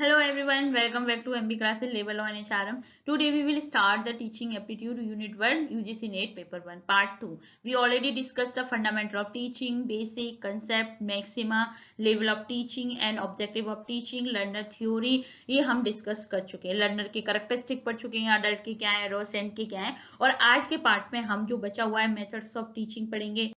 Hello everyone, welcome back to MB Classes Level 1 HRM. Today we will start the Teaching Aptitude Unit 1 UGC NET Paper 1 Part 2. We already discussed the fundamental of teaching, basic, concept, maxima, level of teaching and objective of teaching, learner theory. ये हम discuss कर चुके हैं. Learner के characteristic पढ़ चुके हैं, adult के क्या है, एडोसेंट के क्या है. और आज के पार्ट में हम जो बचा हुआ है मेथड्स ऑफ टीचिंग पढ़ेंगे.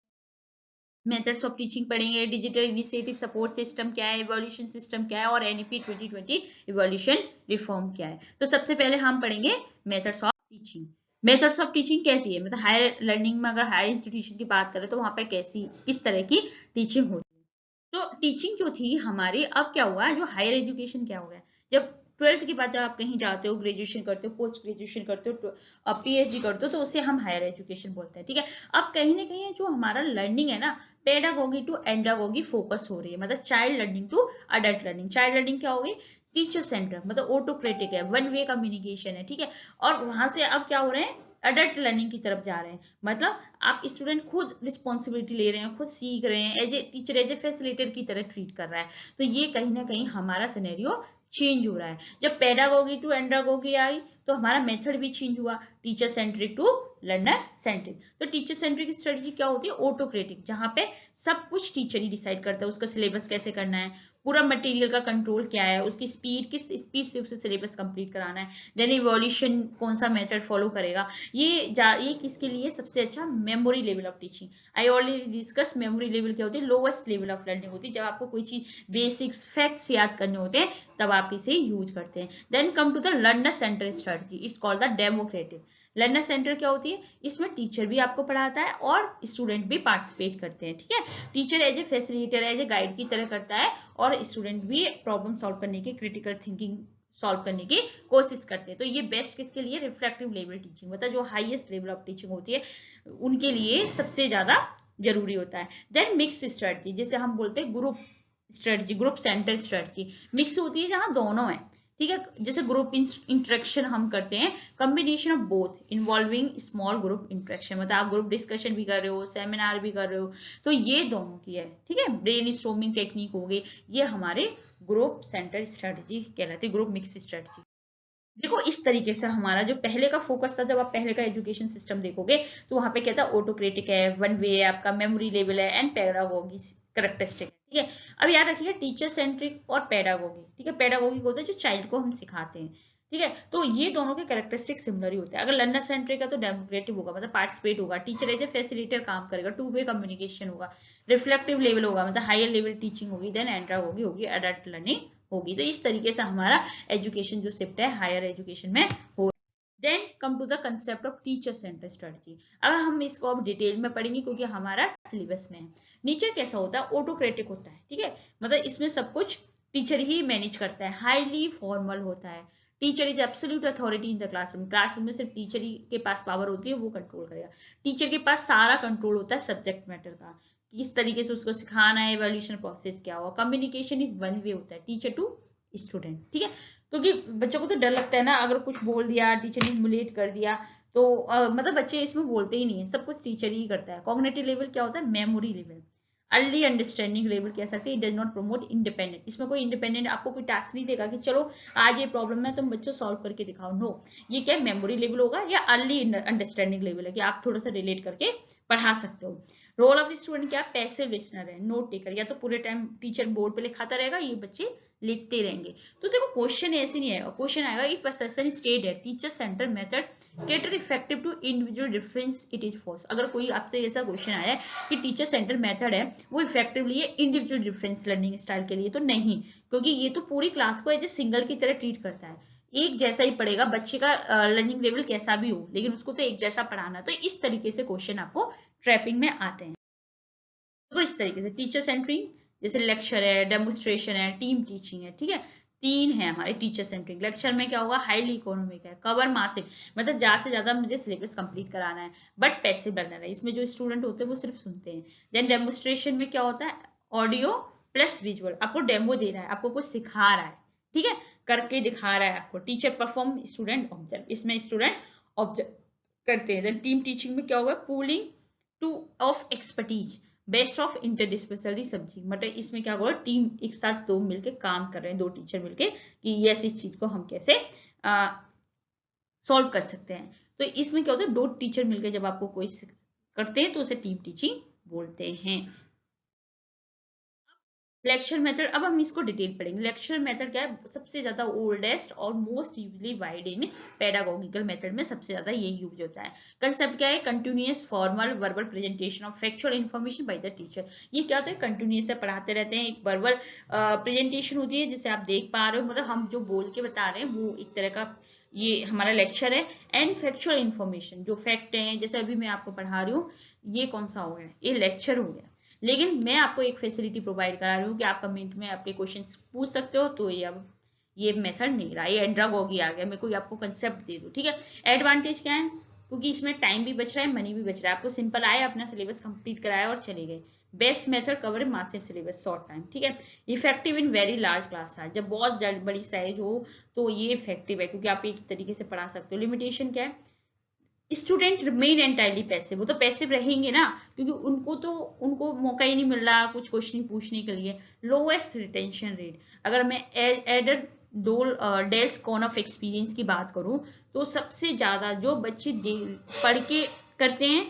मेथड्स ऑफ टीचिंग पढ़ेंगे, डिजिटल इनिशिएटिव सपोर्ट सिस्टम क्या है, इवोल्यूशन सिस्टम क्या है और एनईपी 2020 इवोल्यूशन रिफॉर्म क्या है. तो सबसे पहले हम पढ़ेंगे methods of teaching. Methods of teaching कैसी है, मतलब हायर लर्निंग में अगर हायर इंस्टीट्यूशन की बात करें तो वहां पे कैसी किस तरह की टीचिंग होती है. तो टीचिंग जो थी हमारी, अब क्या हुआ है, जो हायर एजुकेशन क्या हो गया, जब 12th के बाद जब आप कहीं जाते हो, ग्रेजुएशन करते हो, पोस्ट ग्रेजुएशन करते हो, पीएचडी करते हो, तो उसे हम हायर एजुकेशन बोलते हैं. ठीक है. अब कहीं ना कहीं जो हमारा लर्निंग है ना, पेडागोगी टू एंडागोगी फोकस हो रही है, मतलब child learning to adult learning. Child learning क्या होगी, टीचर सेंटर, मतलब ऑटोक्रेटिक है, वन वे कम्युनिकेशन है. ठीक है. और वहां से अब क्या हो रहे हैं, अडल्ट लर्निंग की तरफ जा रहे हैं. मतलब आप स्टूडेंट खुद रिस्पॉन्सिबिलिटी ले रहे हैं, खुद सीख रहे हैं, as a teacher as a facilitator की तरह ट्रीट कर रहा है. तो ये कहीं ना कहीं हमारा सिनेरियो चेंज हो रहा है. जब पेडागोगी टू एंड्रागोगी आई तो हमारा मेथड भी चेंज हुआ, teacher centric to learner centric. तो टीचर सेंट्रिक स्ट्रेटजी क्या होती है, ऑटोक्रेटिक, जहां पे सब कुछ टीचर ही डिसाइड करता है, उसका सिलेबस कैसे करना है, पूरा मटेरियल का कंट्रोल क्या है, उसकी स्पीड किस स्पीड से उसे सिलेबस कंप्लीट कराना है, देन इवोल्यूशन कौन सा मेथड फॉलो करेगा. ये किसके लिए सबसे अच्छा, memory level of teaching. I already discuss memory level क्या होती है, लोवेस्ट लेवल ऑफ लर्निंग होती है. जब आपको कोई चीज बेसिक्स फैक्ट्स याद करने होते हैं तब आप इसे यूज करते हैं. Then come to the learner center strategy, it's called the democratic. Learner center क्या होती है, इसमें टीचर भी आपको पढ़ाता है और स्टूडेंट भी पार्टिसिपेट करते हैं. ठीक है. Teacher as a facilitator, as a guide की तरह करता है और स्टूडेंट भी प्रॉब्लम सॉल्व करने की, क्रिटिकल थिंकिंग सॉल्व करने की कोशिश करते हैं. तो ये बेस्ट किसके लिए, रिफ्लेक्टिव लेवल टीचिंग, मतलब जो हाईएस्ट लेवल ऑफ टीचिंग होती है उनके लिए सबसे ज्यादा जरूरी होता है. देन मिक्स स्ट्रेटजी, जिसे हम बोलते हैं group strategy, group centre strategy. Mix होती है जहां दोनों है. ठीक है. जैसे ग्रुप इंटरेक्शन हम करते हैं, combination of both involving small group interaction, मतलब आप ग्रुप डिस्कशन भी कर रहे हो, सेमिनार भी कर रहे हो, तो ये दोनों की है. ठीक है. ब्रेन स्टॉर्मिंग टेक्निक हो गई, ये हमारे ग्रुप सेंटर स्ट्रेटजी कहलाती है, ग्रुप मिक्स स्ट्रेटजी. देखो इस तरीके से हमारा जो पहले का फोकस था, जब आप पहले का एजुकेशन सिस्टम देखोगे तो वहां पे क्या था, ऑटोक्रेटिक है, वन वे है, आपका मेमोरी लेवल है एंड पेडागोगी करेक्टरिस्टिक है. ठीक है. अब याद रखिए टीचर सेंट्रिक और पेडागोगी. ठीक है. पेडागोगी होता है जो चाइल्ड को हम सिखाते हैं. ठीक है. तो ये दोनों के करेक्टरिस्टिक सिमिलर ही होते हैं. अगर लर्नर सेंट्रिक है तो डेमोक्रेटिव होगा, मतलब पार्टिसिपेट होगा, टीचर एज ए फैसिलिटेटर काम करेगा, टू वे कम्युनिकेशन होगा, रिफ्लेक्टिव लेवल होगा, मतलब हायर लेवल टीचिंग होगी, देन एंड्रागोगी होगी, अडल्ट लर्निंग होगी. तो इस तरीके से हमारा एजुकेशन जो शिफ्ट है हायर एजुकेशन में हो. Then come to the concept of teacher center strategy. अगर हम इसको अब डिटेल में पढ़ेंगे क्योंकि हमारा सिलेबस में है. नीचे कैसा होता है, ऑटोक्रेटिक होता है. ठीक है. मतलब इसमें सब कुछ टीचर ही मैनेज करता है, हाईली फॉर्मल होता है. Teacher is absolute authority in the classroom. Classroom में सिर्फ टीचर ही के पास पावर होती है, वो कंट्रोल करेगा. टीचर के पास सारा कंट्रोल होता है सब्जेक्ट मैटर का, किस तरीके से उसको सिखाना है, एवोल्यूशन प्रोसेस क्या हुआ. कम्युनिकेशन इज वन वे होता है, टीचर टू स्टूडेंट. ठीक है. क्योंकि बच्चों को तो डर लगता है ना, अगर कुछ बोल दिया, टीचर ने ह्यूमिलेट कर दिया तो मतलब बच्चे इसमें बोलते ही नहीं है, सब कुछ टीचर ही करता है. कॉग्निटिव लेवल क्या होता है, memory level. Early understanding level कह सकते हैं, it does not promote independent. इसमें कोई इंडिपेंडेंट आपको कोई टास्क नहीं देगा कि चलो आज ये प्रॉब्लम है तुम बच्चों सॉल्व करके दिखाओ. नो. ये क्या मेमोरी लेवल होगा या अर्ली अंडरस्टैंडिंग लेवल है कि आप थोड़ा सा रिलेट करके पढ़ा सकते हो. रोल ऑफ स्टूडेंट क्या, पैसिव लिसनर है, नोट टेकर. या तो पूरे टाइम टीचर बोर्ड पे लिखाता रहेगा, ये बच्चे लिखते रहेंगे. तो देखो क्वेश्चन ऐसे नहीं आएगा, क्वेश्चन आएगा इफ असेसन स्टेट है teacher center method cater effective to individual difference, it is false. अगर कोई आपसे ऐसा क्वेश्चन आया है कि टीचर सेंटर मेथड है वो इफेक्टिवली है इंडिविजुअल डिफरेंस लर्निंग स्टाइल के लिए, तो नहीं, क्योंकि ये तो पूरी क्लास को एज ए सिंगल की तरह ट्रीट करता है. एक जैसा ही पढ़ेगा, बच्चे का लर्निंग लेवल कैसा भी हो, लेकिन उसको तो एक जैसा पढ़ाना. तो इस तरीके से क्वेश्चन आपको ट्रैपिंग में आते हैं. तो इस तरीके से टीचर सेंट्रिंग, जैसे लेक्चर है, डेमोस्ट्रेशन है, टीम टीचिंग है. ठीक है. तीन है हमारे टीचर सेंट्रिक. लेक्चर में क्या होगा, हाईली इकोनॉमिक है, कवर मासिक, मतलब ज्यादा से ज्यादा मुझे सिलेबस कंप्लीट कराना है, बट पैसिव लर्नर है, इसमें जो स्टूडेंट होते हैं वो सिर्फ सुनते हैं. देन डेमोस्ट्रेशन में क्या होता है, ऑडियो प्लस विजुअल, आपको डेमो दे रहा है, आपको कुछ सिखा रहा है. ठीक है. करके दिखा रहा है आपको. टीचर परफॉर्म, स्टूडेंट ऑब्जर्व, इसमें स्टूडेंट ऑब्जर्व करते हैं. देन टीम टीचिंग में क्या होगा, pooling two of expertise, best of interdisciplinary subject, मतलब इसमें क्या होगा, टीम एक साथ दो मिलके काम कर रहे हैं, दो टीचर मिलके कि यस इस चीज को हम कैसे सॉल्व कर सकते हैं। तो इसमें क्या होता है, दो टीचर मिलकर जब आपको कोई करते हैं तो उसे टीम टीचिंग बोलते हैं। लेक्चर मेथड, अब हम इसको डिटेल पढ़ेंगे। लेक्चर मेथड क्या है, सबसे ज्यादा ओल्डेस्ट और most usually wide in पेडागोगिकल method में सबसे ज्यादा ये यूज होता है। कंसेप्ट क्या है, continuous formal verbal presentation of factual information by the teacher. ये क्या होता है, कंटिन्यूअस से पढ़ाते रहते हैं, एक वर्बल प्रेजेंटेशन होती है जिसे आप देख पा रहे हो, मतलब हम जो बोल के बता रहे हैं वो एक तरह का ये हमारा लेक्चर है। एंड फैक्चुअल इन्फॉर्मेशन, जो फैक्ट है, जैसे अभी मैं आपको पढ़ा रही हूँ, ये कौन सा हो गया, ये लेक्चर हो गया। लेकिन मैं आपको एक फैसिलिटी प्रोवाइड करा रही हूँ कि आप कमेंट में अपने क्वेश्चंस पूछ सकते हो। तो ये अब ये मेथड नहीं रहा, ये एंड्रागोगी आ गया, मैं कोई आपको कंसेप्ट दे दूँ, ठीक है। एडवांटेज क्या है, क्योंकि इसमें टाइम भी बच रहा है, मनी भी बच रहा है, आपको सिंपल आया, अपना सिलेबस कंप्लीट कराया और चले गए। Best method cover massive syllabus short time, ठीक है। Effective in very large class size, जब बहुत बड़ी साइज हो तो ये इफेक्टिव है, क्योंकि आप एक तरीके से पढ़ा सकते हो। लिमिटेशन क्या है, स्टूडेंट रिमेन एंटायरली पैसिव, वो तो पैसिव रहेंगे ना, क्योंकि उनको मौका ही नहीं मिल रहा कुछ क्वेश्चन पूछने के लिए। लोएस्ट रिटेंशन रेट, अगर मैं Edgar Dale's cone of experience की बात करूं तो सबसे ज्यादा जो बच्चे पढ़ के करते हैं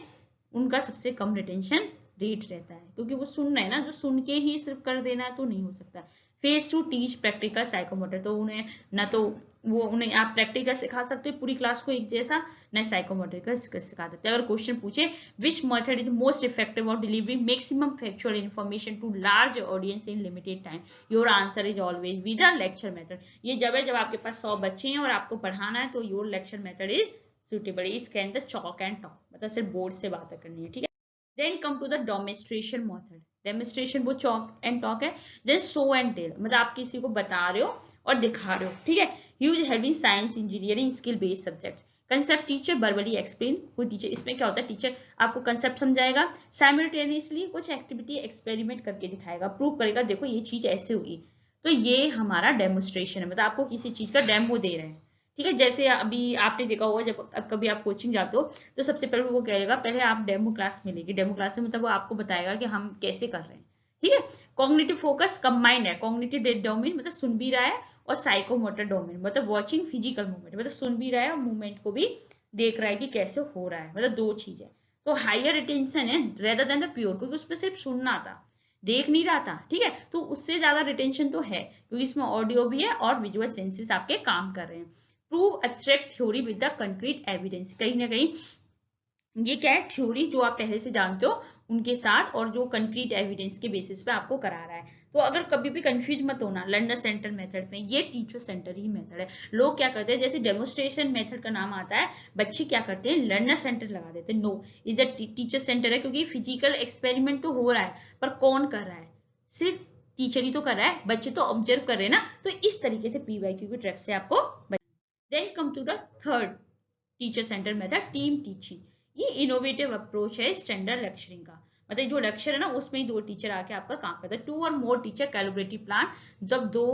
उनका सबसे कम रिटेंशन रेट रहता है, क्योंकि वो सुन रहे हैं ना, जो सुन के ही सिर्फ कर देना है तो नहीं हो सकता। Phase two teach practical psychomotor, तो उन्हें ना तो वो उन्हें आप प्रैक्टिकल सिखा सकते हो पूरी क्लास को एक जैसा, न साइकोमोटर सिखा सकते हैं। अगर क्वेश्चन पूछे which method is most effective of delivering maximum factual information to large audience in limited time, your answer is always with the lecture method. ये जब है जब आपके पास 100 बच्चे हैं और आपको पढ़ाना है, तो your lecture method is suitable, is can the chalk and talk, मतलब सिर्फ बोर्ड से बातें करनी है, ठीक है। Then come to the demonstration method, demonstration वो चॉक एंड टॉक है। देन शो एंड टेल, मतलब आप किसी को बता रहे हो और दिखा रहे हो, ठीक है। Use help in science engineering skill based subject. Concept teacher verbally explain, कोई टीचर, इसमें क्या होता है, टीचर आपको कंसेप्ट समझाएगा, साइमल्टेनियसली कुछ एक्टिविटी एक्सपेरिमेंट करके दिखाएगा, प्रूव करेगा देखो ये चीज ऐसे होगी। तो ये हमारा डेमोन्स्ट्रेशन है, मतलब आपको किसी चीज का डेमो दे रहे हैं, ठीक है। जैसे अभी आपने देखा होगा, जब कभी आप कोचिंग जाते हो तो सबसे पहले वो कहेगा पहले आप डेमो क्लास मिलेगी, डेमो क्लास में मतलब वो आपको बताएगा कि हम कैसे कर रहे हैं, ठीक है। कॉग्निटिव फोकस कंबाइंड है, कॉग्निटिव डोमेन मतलब सुन भी रहा है, और साइकोमोटर डोमेन मतलब वॉचिंग फिजिकल मूवमेंट, मतलब सुन भी रहा है और मूवमेंट को भी देख रहा है कि कैसे हो रहा है, मतलब दो चीजें। तो हायर रिटेंशन है रेदर देन द प्योर, क्योंकि उसमें सिर्फ सुनना था, देख नहीं रहा था, ठीक है। तो उससे ज्यादा रिटेंशन तो है, क्योंकि इसमें ऑडियो भी है और विजुअल सेंसेस आपके काम कर रहे हैं। Prove abstract theory with the concrete evidence, कहीं ना कहीं ये क्या है, थ्योरी जो आप पहले से जानते हो उनके साथ, और जो कंक्रीट एविडेंस के बेसिस पे आपको करा रहा है। तो अगर कभी भी कंफ्यूज मत होना, लर्नर सेंटर मेथड में, ये टीचर सेंटर ही मेथड है। लोग क्या करते हैं, जैसे डेमोन्स्ट्रेशन मेथड का नाम आता है, बच्चे क्या करते हैं लर्नर सेंटर लगा देते हैं। नो, इधर टीचर सेंटर है, क्योंकि फिजिकल एक्सपेरिमेंट तो हो रहा है, पर कौन कर रहा है, सिर्फ टीचर ही तो कर रहा है, बच्चे तो ऑब्जर्व कर रहे हैं ना। तो इस तरीके से PYQ की ट्रैप से आपको। Then come to the third teacher center method, team teaching. ये इनोवेटिव अप्रोच है स्टैंडर्ड लेक्चरिंग का, मतलब जो लेक्चर है ना उसमें ही दो टीचर आके आपका काम करते हैं। 2 और मोर टीचर कोलैबोरेटिव प्लान, जब दो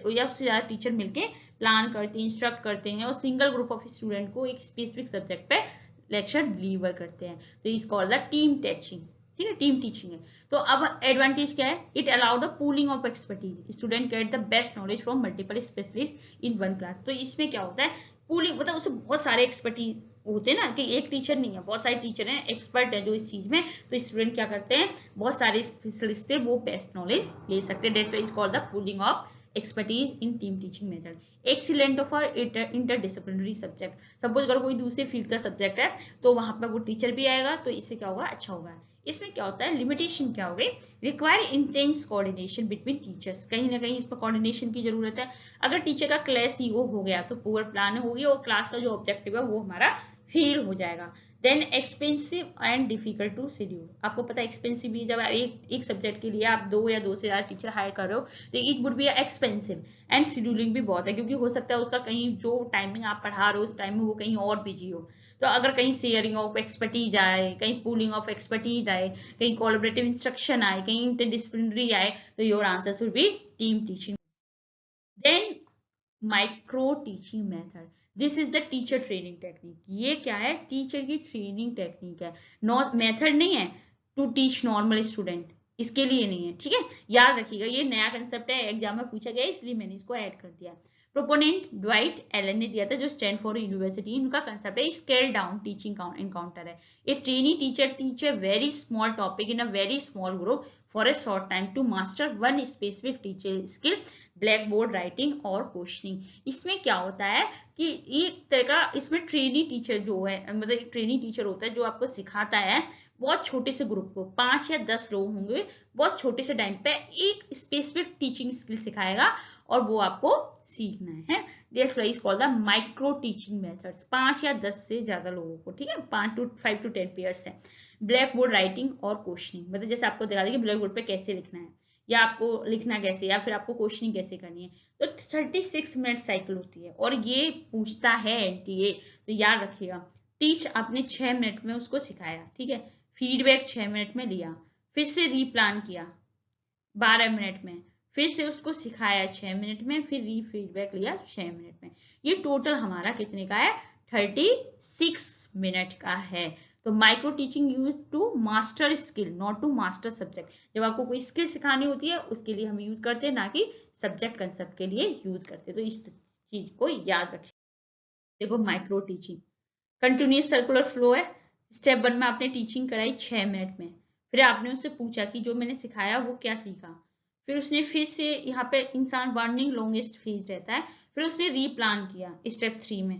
या उससे ज्यादा टीचर मिलके प्लान करते हैं, इंस्ट्रक्ट करते हैं, और सिंगल ग्रुप ऑफ स्टूडेंट को एक स्पेसिफिक सब्जेक्ट पे लेक्चर डिलीवर करते हैं, तो इस कॉल्ड द टीम टीचिंग, ठीक है, टीम टीचिंग है। तो अब एडवांटेज क्या है, it allow the pooling of expertise, student get the best knowledge from multiple specialist in one class. तो इसमें क्या होता है, पूलिंग मतलब उससे बहुत सारे एक्सपर्टीज होते हैं ना, कि एक टीचर नहीं है, बहुत सारे टीचर हैं, एक्सपर्ट है जो इस चीज में, तो स्टूडेंट क्या करते हैं, बहुत सारे स्पेशलिस्ट है, वो बेस्ट नॉलेज ले सकते हैं। That's why it's called the pooling of expertise in team teaching method. Excellent for interdisciplinary subject, suppose अगर कोई दूसरे फील्ड का सब्जेक्ट है तो वहां पर वो टीचर भी आएगा, तो इससे क्या होगा, अच्छा होगा। इसमें क्या होता है, लिमिटेशन क्या हो गई, require intense coordination between teachers, कहीं ना कहीं इसमें कोऑर्डिनेशन की जरूरत है। अगर टीचर का क्लास ईगो हो गया तो पूरा प्लान होगी, और क्लास का जो ऑब्जेक्टिव है वो हमारा फेल हो जाएगा। Then expensive and difficult to schedule, आपको पता है एक्सपेंसिव भी, जब एक सब्जेक्ट के लिए आप 2 या 2 से ज्यादा टीचर हायर कर रहे हो तो it would be expensive, and scheduling भी बहुत है, क्योंकि हो सकता है उसका कहीं जो टाइमिंग आप पढ़ा रहे हो उस टाइम में वो कहीं और बिजी हो। तो अगर कहीं शेयरिंग ऑफ एक्सपर्टीज आए, कहीं पूलिंग ऑफ एक्सपर्टीज आए, कहीं कोलैबोरेटिव इंस्ट्रक्शन आए, कहीं इंटरडिसिप्लिनरी आए, तो your answer should be team teaching. Then micro teaching method, this is the teacher training technique. ये क्या है, टीचर की ट्रेनिंग टेक्निक है, नॉट मेथड नहीं है, टू टीच नॉर्मल स्टूडेंट, इसके लिए नहीं है, ठीक है। याद रखिएगा, ये नया कंसेप्ट है, एग्जाम में पूछा गया इसलिए मैंने इसको ऐड कर दिया। प्रोपोनेंट ड्वाइट एलन ने दिया था, जो स्टैनफोर्ड यूनिवर्सिटी, उनका कंसेप्ट है स्केल डाउन टीचिंग एनकाउंटर है। A trainee teacher teach a very small topic in a very small group for a short time to master one specific teacher skill, blackboard writing और questioning. इसमें क्या होता है कि एक तरह का इसमें ट्रेनी टीचर जो है, मतलब एक ट्रेनी टीचर होता है जो आपको सिखाता है बहुत छोटे से ग्रुप को, 5 या 10 लोग होंगे, बहुत छोटे से टाइम पे एक स्पेसिफिक टीचिंग स्किल सिखाएगा और वो आपको सीखना है। That's why is called the micro teaching methods. 5 या 10 से ज्यादा लोगों को, ठीक है, 5 to 10 पेयर्स है। ब्लैक बोर्ड राइटिंग और क्वेश्चनिंग, मतलब जैसे आपको दिखा दें कि ब्लैक बोर्ड पे कैसे लिखना है, या आपको लिखना कैसे, या फिर आपको क्वेश्चनिंग कैसे करनी है। तो 36 मिनट साइकिल होती है और ये पूछता है एनटीए, तो याद रखिएगा। टीच आपने 6 मिनट में उसको सिखाया, ठीक है, फीडबैक 6 मिनट में लिया, फिर से रीप्लान किया 12 मिनट में, फिर से उसको सिखाया 6 मिनट में, फिर री फीडबैक लिया 6 मिनट में। ये टोटल हमारा कितने का है? 36 मिनट का है। तो micro teaching use to master skill, not to master subject. जब आपको कोई स्किल सिखानी होती है उसके लिए हम यूज करते हैं, ना कि सब्जेक्ट कंसेप्ट के लिए यूज करते हैं। तो इस चीज को याद रखिए। देखो micro teaching continuous circular flow है। स्टेप 1 में आपने टीचिंग कराई 6 मिनट में, फिर आपने उससे पूछा कि जो मैंने सिखाया वो क्या सीखा, फिर उसने फिर से यहाँ पे इंसान वार्निंग लॉन्गेस्ट फेज रहता है, फिर उसने रीप्लान किया स्टेप 3 में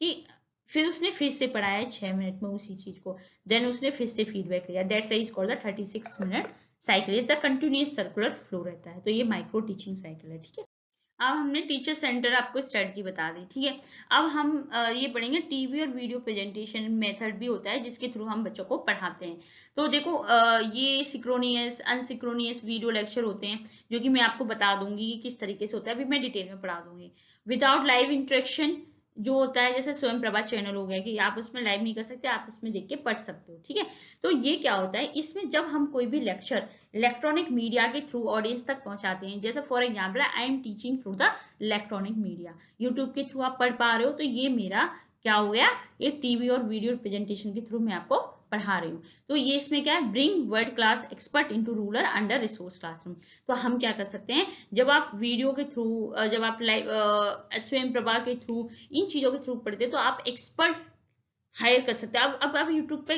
कि फिर उसने फिर से पढ़ाया 6 मिनट में उसी चीज को, देन उसने फिर से फीडबैक लिया। That's why is called the 36 minute cycle, is the continuous circular flow रहता है। तो ये माइक्रो टीचिंग साइकिल है, ठीक है। अब हमने टीचर सेंटर आपको स्ट्रेटजी बता दी, ठीक है। अब हम ये पढ़ेंगे टीवी और वीडियो प्रेजेंटेशन मेथड भी होता है जिसके थ्रू हम बच्चों को पढ़ाते हैं। तो देखो ये सिक्रोनियस अनसिक्रोनियस वीडियो लेक्चर होते हैं, जो कि मैं आपको बता दूंगी कि किस तरीके से होता है, अभी मैं डिटेल में पढ़ा दूंगी। विदाउट लाइव इंटरेक्शन जो होता है, जैसे स्वयं प्रभा चैनल हो गया कि आप उसमें लाइव नहीं कर सकते, आप उसमें देख के पढ़ सकते हो, ठीक है। तो ये क्या होता है, इसमें जब हम कोई भी लेक्चर इलेक्ट्रॉनिक मीडिया के थ्रू ऑडियंस तक पहुंचाते हैं, जैसे for example I am teaching through the electronic media, YouTube के थ्रू आप पढ़ पा रहे हो, तो ये मेरा क्या हो गया, ये टीवी और वीडियो प्रेजेंटेशन के थ्रू मैं आपको पढ़ा रही हूँ। तो ये इसमें क्या है, bring world class expert into rural under resource classroom. तो हम क्या कर सकते हैं, जब आप वीडियो के थ्रू, जब आप लाइव स्वयं प्रभा के थ्रू, इन चीजों के थ्रू पढ़ते हैं, तो आप एक्सपर्ट हायर कर सकते हैं। अब आप यूट्यूब पे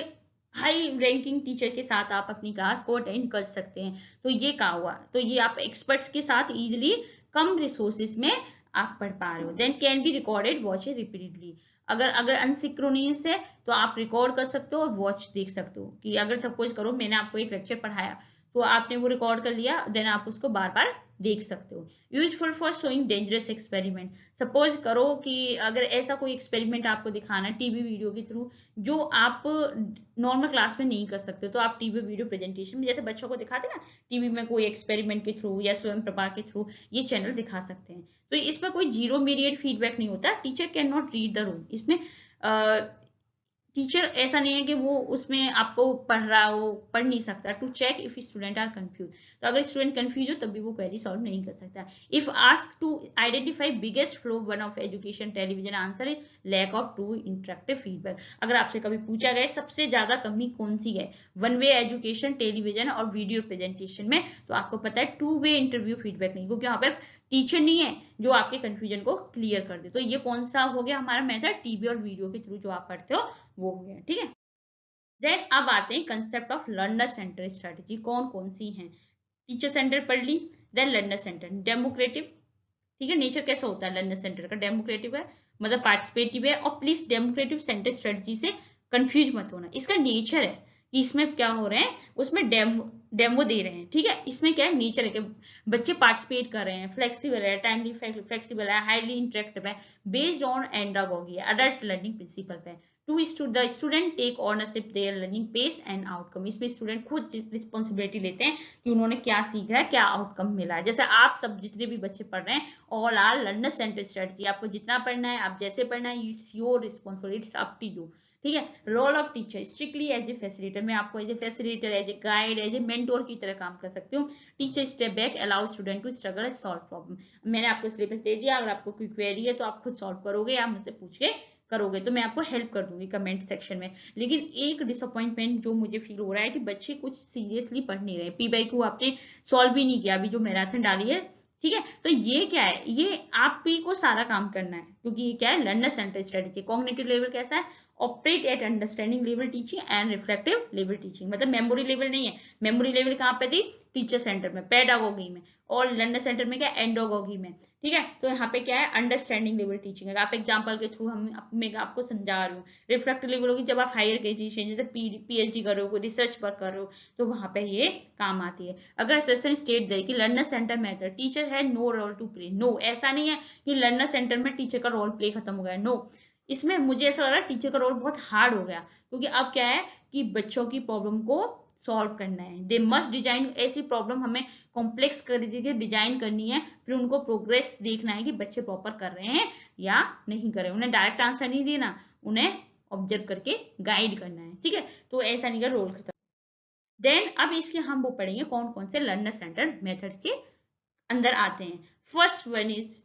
हाई रैंकिंग टीचर के साथ आप अपनी क्लास को अटेंड कर सकते हैं। तो ये क्या हुआ, तो ये आप एक्सपर्ट्स के साथ इजिली कम रिसोर्सेज में आप पढ़ पा रहे हो। Then can be recorded watch it repeatedly. अगर अगर अनसिक्रोनियस है तो आप रिकॉर्ड कर सकते हो और वॉच देख सकते हो, कि अगर सपोज करो मैंने आपको एक लेक्चर पढ़ाया तो आपने वो रिकॉर्ड कर लिया, देन आप उसको बार बार देख सकते हो। Useful for showing dangerous experiment. Suppose करो कि अगर ऐसा कोई एक्सपेरिमेंट आपको दिखाना है टीवी वीडियो के थ्रू जो आप नॉर्मल क्लास में नहीं कर सकते, तो आप टीवी वीडियो प्रेजेंटेशन में जैसे बच्चों को दिखाते ना टीवी में कोई एक्सपेरिमेंट के थ्रू या स्वयं प्रभा के थ्रू, ये चैनल दिखा सकते हैं। तो इसमें कोई जीरो मीडिएट फीडबैक नहीं होता। Teacher can not read the room. इसमें टीचर ऐसा नहीं है कि वो उसमें आपको पढ़ रहा हो, पढ़ नहीं सकता। To check if student are confuse, तो अगर स्टूडेंट कंफ्यूज हो तब भी वो क्वेरी सॉल्व नहीं कर सकता। If ask to identify biggest flaw one of education television, answer is lack of to interactive feedback. अगर आपसे कभी पूछा गया सबसे ज्यादा कमी कौन सी है वन वे एजुकेशन टेलीविजन और वीडियो प्रेजेंटेशन में, तो आपको पता है टू वे इंटरव्यू फीडबैक नहीं, क्योंकि यहाँ पे टीचर नहीं है जो आपके कंफ्यूजन को क्लियर कर दे। तो ये कौन सा हो गया हमारा मेथड, टीवी और वीडियो के थ्रू जो आप पढ़ते हो वो हो गया, ठीक है। देन अब आते हैं concept of learner centre strategy, कौन कौन सी हैं। टीचर सेंटर पढ़ ली, देन लर्नर सेंटर, डेमोक्रेटिव, ठीक है। नेचर कैसा होता है लर्नर सेंटर का, डेमोक्रेटिव है, मतलब पार्टिसिपेटिव है। और प्लीज डेमोक्रेटिव सेंटर स्ट्रेटेजी से कंफ्यूज मत होना, इसका नेचर है कि इसमें क्या हो रहे हैं, उसमें डेमो दे रहे हैं, ठीक है। इसमें क्या है, नेचर है कि बच्चे पार्टिसिपेट कर रहे हैं, फ्लेक्सिबल है, टाइमली फ्लेक्सिबल है, हाईली इंटरेक्टिव है, based on andragogy, adult learning principle पे। To the student take ownership their learning pace and outcome. इसमें स्टूडेंट खुद रिस्पॉन्सिबिलिटी लेते हैं कि उन्होंने क्या सीखा है, क्या आउटकम मिला है। जैसे आप सब जितने भी बच्चे पढ़ रहे हैं, all are learner center strategy, आपको जितना पढ़ना है, आप जैसे पढ़ना है, it's your responsibility, it's up to you, ठीक है। Role of teacher, strictly as a facilitator, मैं आपको as a facilitator, as a guide, as a mentor की तरह काम कर सकती हूँ। Teacher step back, allow student to struggle and solve problem. मैंने आपको सिलेबस दे दिया, अगर आपको कोई क्वेरी है तो आप खुद सॉल्व करोगे, आप मुझसे पूछ के करोगे तो मैं आपको हेल्प कर दूंगी कमेंट सेक्शन में। लेकिन एक डिसअपॉइंटमेंट जो मुझे फील हो रहा है कि बच्चे कुछ सीरियसली पढ़ नहीं रहे, पी बाई क्यू आपने सॉल्व भी नहीं किया अभी जो मैराथन डाली है, ठीक है। तो ये क्या है, ये आप ही को सारा काम करना है, क्योंकि ये क्या है, learner centre strategy. Cognitive level कैसा है, operate at understanding level teaching and reflective level teaching, मतलब मेमोरी लेवल नहीं है। मेमोरी लेवल कहाँ पे थी, टीचर सेंटर में, पेडागोगी में, और लर्नर सेंटर में क्या, एंडोगोगी में, ठीक है। तो यहाँ पे क्या है, अंडरस्टैंडिंग लेवल टीचिंग है। आप एग्जांपल के थ्रू मैं आपको समझा रही हूँ। रिफ्लेक्टिव लेवल होगी जब आप हायर एजुकेशन जैसे पीएचडी कर रहे हो, रिसर्च वर्क कर रहे हो, तो वहां पे ये काम आती है। अगर सेशन स्टेट दे कि लर्नर सेंटर मेथड, टीचर है no role to play, no, ऐसा नहीं है कि लर्नर सेंटर में टीचर का रोल प्ले खत्म हो गया, नो। इसमें मुझे ऐसा लग रहा है टीचर का रोल बहुत हार्ड हो गया, क्योंकि अब क्या है कि बच्चों की प्रॉब्लम को सॉल्व करना है। दे मस्ट डिजाइन, ऐसी प्रॉब्लम हमें कॉम्प्लेक्स कर के डिजाइन करनी है, फिर उनको प्रोग्रेस देखना है कि बच्चे प्रॉपर कर रहे हैं या नहीं कर रहे। उन्हें डायरेक्ट आंसर नहीं देना, उन्हें ऑब्जर्व करके गाइड करना है, ठीक है। तो ऐसा नहीं कर रोल खत्म। देन अब इसके हम वो पढ़ेंगे कौन कौन से लर्नर सेंटर मेथड के अंदर आते हैं। First one is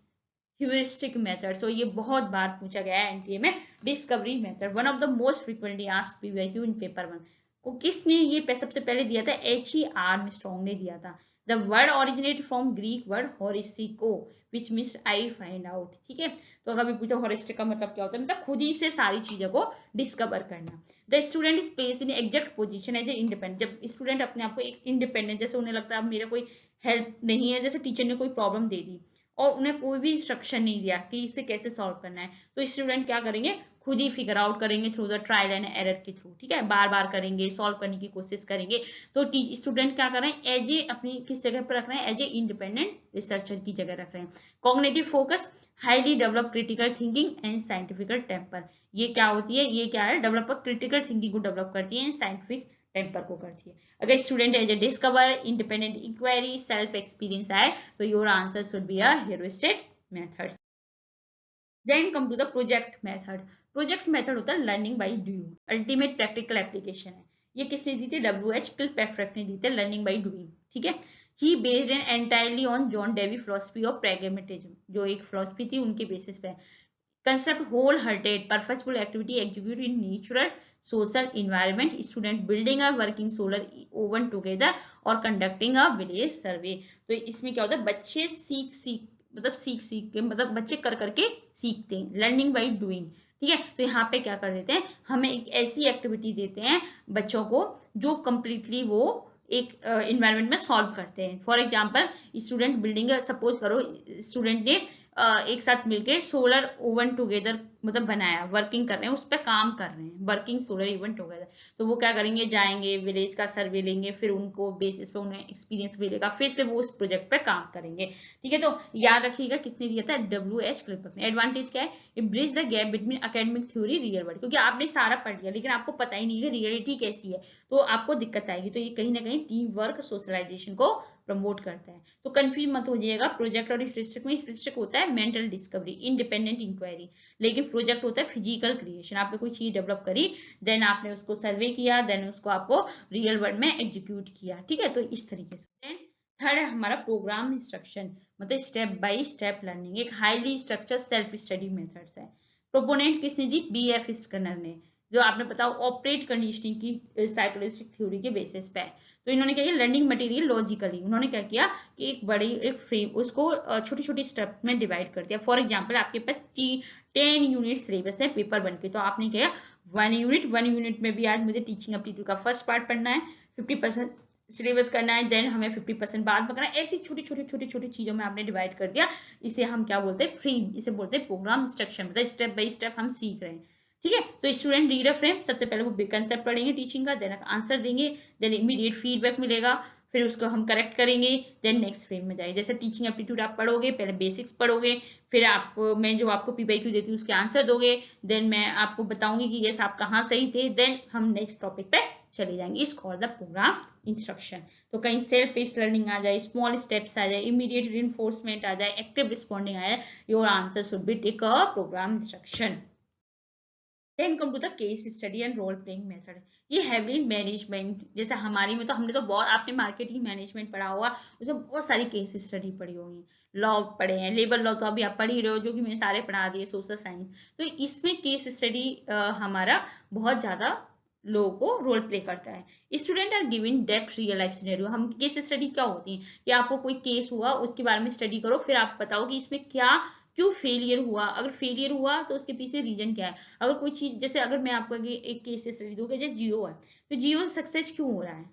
heuristic method. So ये बहुत बार पूछा गया है एनटीए में। Discovery method, one of the most frequently asked PYQ in paper 1। को किसने ये सबसे पहले दिया था, H.E.R. आर्मस्ट्रांग ने दिया था। The word originate from Greek word heurisko which means I find out, ठीक है। तो अगर भी पूछा हॉरिस्टिक का मतलब क्या होता है, मतलब खुद ही से सारी चीजों को डिस्कवर करना। The student is placed in exact position as a independent, जब स्टूडेंट अपने आप को एक इंडिपेंडेंट, जैसे उन्हें लगता है अब मेरा कोई हेल्प नहीं है, जैसे टीचर ने कोई प्रॉब्लम दे दी और उन्हें कोई भी इंस्ट्रक्शन नहीं दिया कि इसे कैसे सॉल्व करना है, तो स्टूडेंट क्या करेंगे, खुद ही फिगर आउट करेंगे through the trial and error के थ्रू, ठीक है। बार बार करेंगे, सॉल्व करने की कोशिश करेंगे। तो स्टूडेंट क्या कर रहे हैं, एज ए अपनी किस जगह पर रख रहे हैं, एज ए इंडिपेंडेंट रिसर्चर की जगह रख रहे हैं। Cognitive focus, highly develop critical thinking and scientific temper. ये क्या होती है, ये क्या है, डेवलप क्रिटिकल थिंकिंग को डेवलप करती है, साइंटिफिक टेम्पर को करती है। अगर student as a discover, independent inquiry, self experience आए, तो your answer should be a heuristic methods. Then come to the project method. Project method होता है learning by doing, ultimate practical application है। ये किसने दी थी, WH किलपैट्रिक ने दी थी, लर्निंग बाय डूइंग, ठीक है। He based entirely on John Dewey philosophy of pragmatism, जो एक फिलॉसफी थी उनके बेसिस पे। Concept whole hearted purposeful activity execute in natural social environment, student building a working solar oven together और conducting a village survey. तो इसमें क्या होता है, बच्चे सीख के, मतलब बच्चे कर करके सीखते हैं, लर्निंग बाय डूइंग, ठीक है। तो यहाँ पे क्या कर देते हैं, हमें एक ऐसी एक्टिविटी देते हैं बच्चों को जो कंप्लीटली वो एक इन्वायरमेंट में सॉल्व करते हैं। For example, student building, suppose करो स्टूडेंट ने एक साथ मिलके सोलर ओवन टुगेदर मतलब बनाया, वर्किंग कर रहे हैं, उस पर काम कर रहे हैं, वर्किंग सोलर इवन टुगेदर। तो वो क्या करेंगे, जाएंगे विलेज का सर्वे लेंगे, फिर उनको बेसिस पे उन्हें एक्सपीरियंस मिलेगा, फिर से वो उस प्रोजेक्ट पे काम करेंगे, ठीक है। तो याद रखिएगा किसने दिया था, WH क्लिपर्ट ने। एडवांटेज क्या है, ये bridge the gap between academic theory real world, क्योंकि आपने सारा पढ़ लिया लेकिन आपको पता ही नहीं है रियलिटी कैसी है, तो आपको दिक्कत आएगी। तो ये कहीं ना कहीं टीम वर्क सोशलाइजेशन को प्रमोट करता है। तो कंफ्यूज मत हो जाइएगा, प्रोजेक्ट और स्टैटिस्टिक में स्टैटिस्टिक होता है मेंटल डिस्कवरी, इंडिपेंडेंट इंक्वायरी, लेकिन प्रोजेक्ट होता है फिजिकल क्रिएशन। आपने कोई चीज डेवलप करी, देन आपने उसको सर्वे किया, देन उसको आपको रियल वर्ल्ड में एग्जीक्यूट किया, ठीक है। तो इस तरीके से। थर्ड है हमारा प्रोग्राम इंस्ट्रक्शन, मतलब स्टेप बाय स्टेप लर्निंग, एक highly structure self study methods है। प्रोपोनेंट किसने दी, BF स्किनर ने, जो आपने पता ऑपरेट कंडीशनिंग की साइकोलॉजिस्टिक थ्योरी के बेसिस पे है। तो इन्होंने क्या किया, लर्निंग मटेरियल लॉजिकली, उन्होंने क्या किया कि एक फ्रेम उसको छोटी छोटी स्टेप में डिवाइड कर दिया। फॉर एग्जांपल, आपके पास 10 यूनिट सिलेबस है पेपर 1 के, तो आपने क्या 1 यूनिट में भी आज मुझे टीचिंग एप्टीट्यूड का फर्स्ट पार्ट पढ़ना है, 50% सिलेबस करना है, देन हमें 50% बाद में करना है। ऐसी छोटी छोटी चीजों में आपने डिवाइड कर दिया। इसे हम क्या बोलते हैं, फ्रेम, इसे बोलते हैं प्रोग्राम इंस्ट्रक्शन, मतलब स्टेप बाय स्टेप हम सीख रहे हैं, ठीक है। तो स्टूडेंट रीड अ फ्रेम, सबसे पहले वो कंसेप्ट पढ़ेंगे टीचिंग का, देन आंसर देंगे, देन इमीडिएट फीडबैक मिलेगा, फिर उसको हम करेक्ट करेंगे, देन नेक्स्ट फ्रेम में जाएंगे। जैसे टीचिंग एप्टीट्यूड आप पढ़ोगे, पहले बेसिक्स पढ़ोगे, फिर आप मैं जो आपको PYQ देती हूँ उसके आंसर दोगे, देन मैं आपको बताऊंगी कि यस आप कहाँ सही थे, देन हम नेक्स्ट टॉपिक पे चले जाएंगे। इस कॉल द प्रोग्राम इंस्ट्रक्शन। तो कहीं सेल्फ बेस्ड लर्निंग आ जाए, स्मॉल स्टेप्स आ जाए, इमीडिएट रिइंफोर्समेंट आ जाए, एक्टिव रिस्पॉन्डिंग आ जाए, your answer should be take a programme instruction. Then come to the case study and role playing method. ये heavy management, जैसे हमारी में तो हमने तो बहुत, आपने मार्केटिंग मैनेजमेंट पढ़ा होगा, उसमें बहुत सारी केस स्टडी पढ़ी होगी, लॉ पढ़े हैं, लेबर लॉ तो अभी आप पढ़ ही रहे हो, जो कि मैंने सारे पढ़ा दिए, सोशल साइंस। तो इसमें केस स्टडी हमारा बहुत ज्यादा लोगों को रोल प्ले करता है। Student are given depth real life scenario. हम केस स्टडी क्या होती है कि आपको कोई केस हुआ, उसके बारे में स्टडी करो, फिर आप बताओ कि इसमें क्या, क्यों फेलियर हुआ, अगर फेलियर हुआ तो उसके पीछे रीजन क्या है। अगर कोई चीज, जैसे अगर मैं आपको एक केस स्टडी दूंगा, जैसे जियो है, तो जियो सक्सेस क्यों हो रहा है,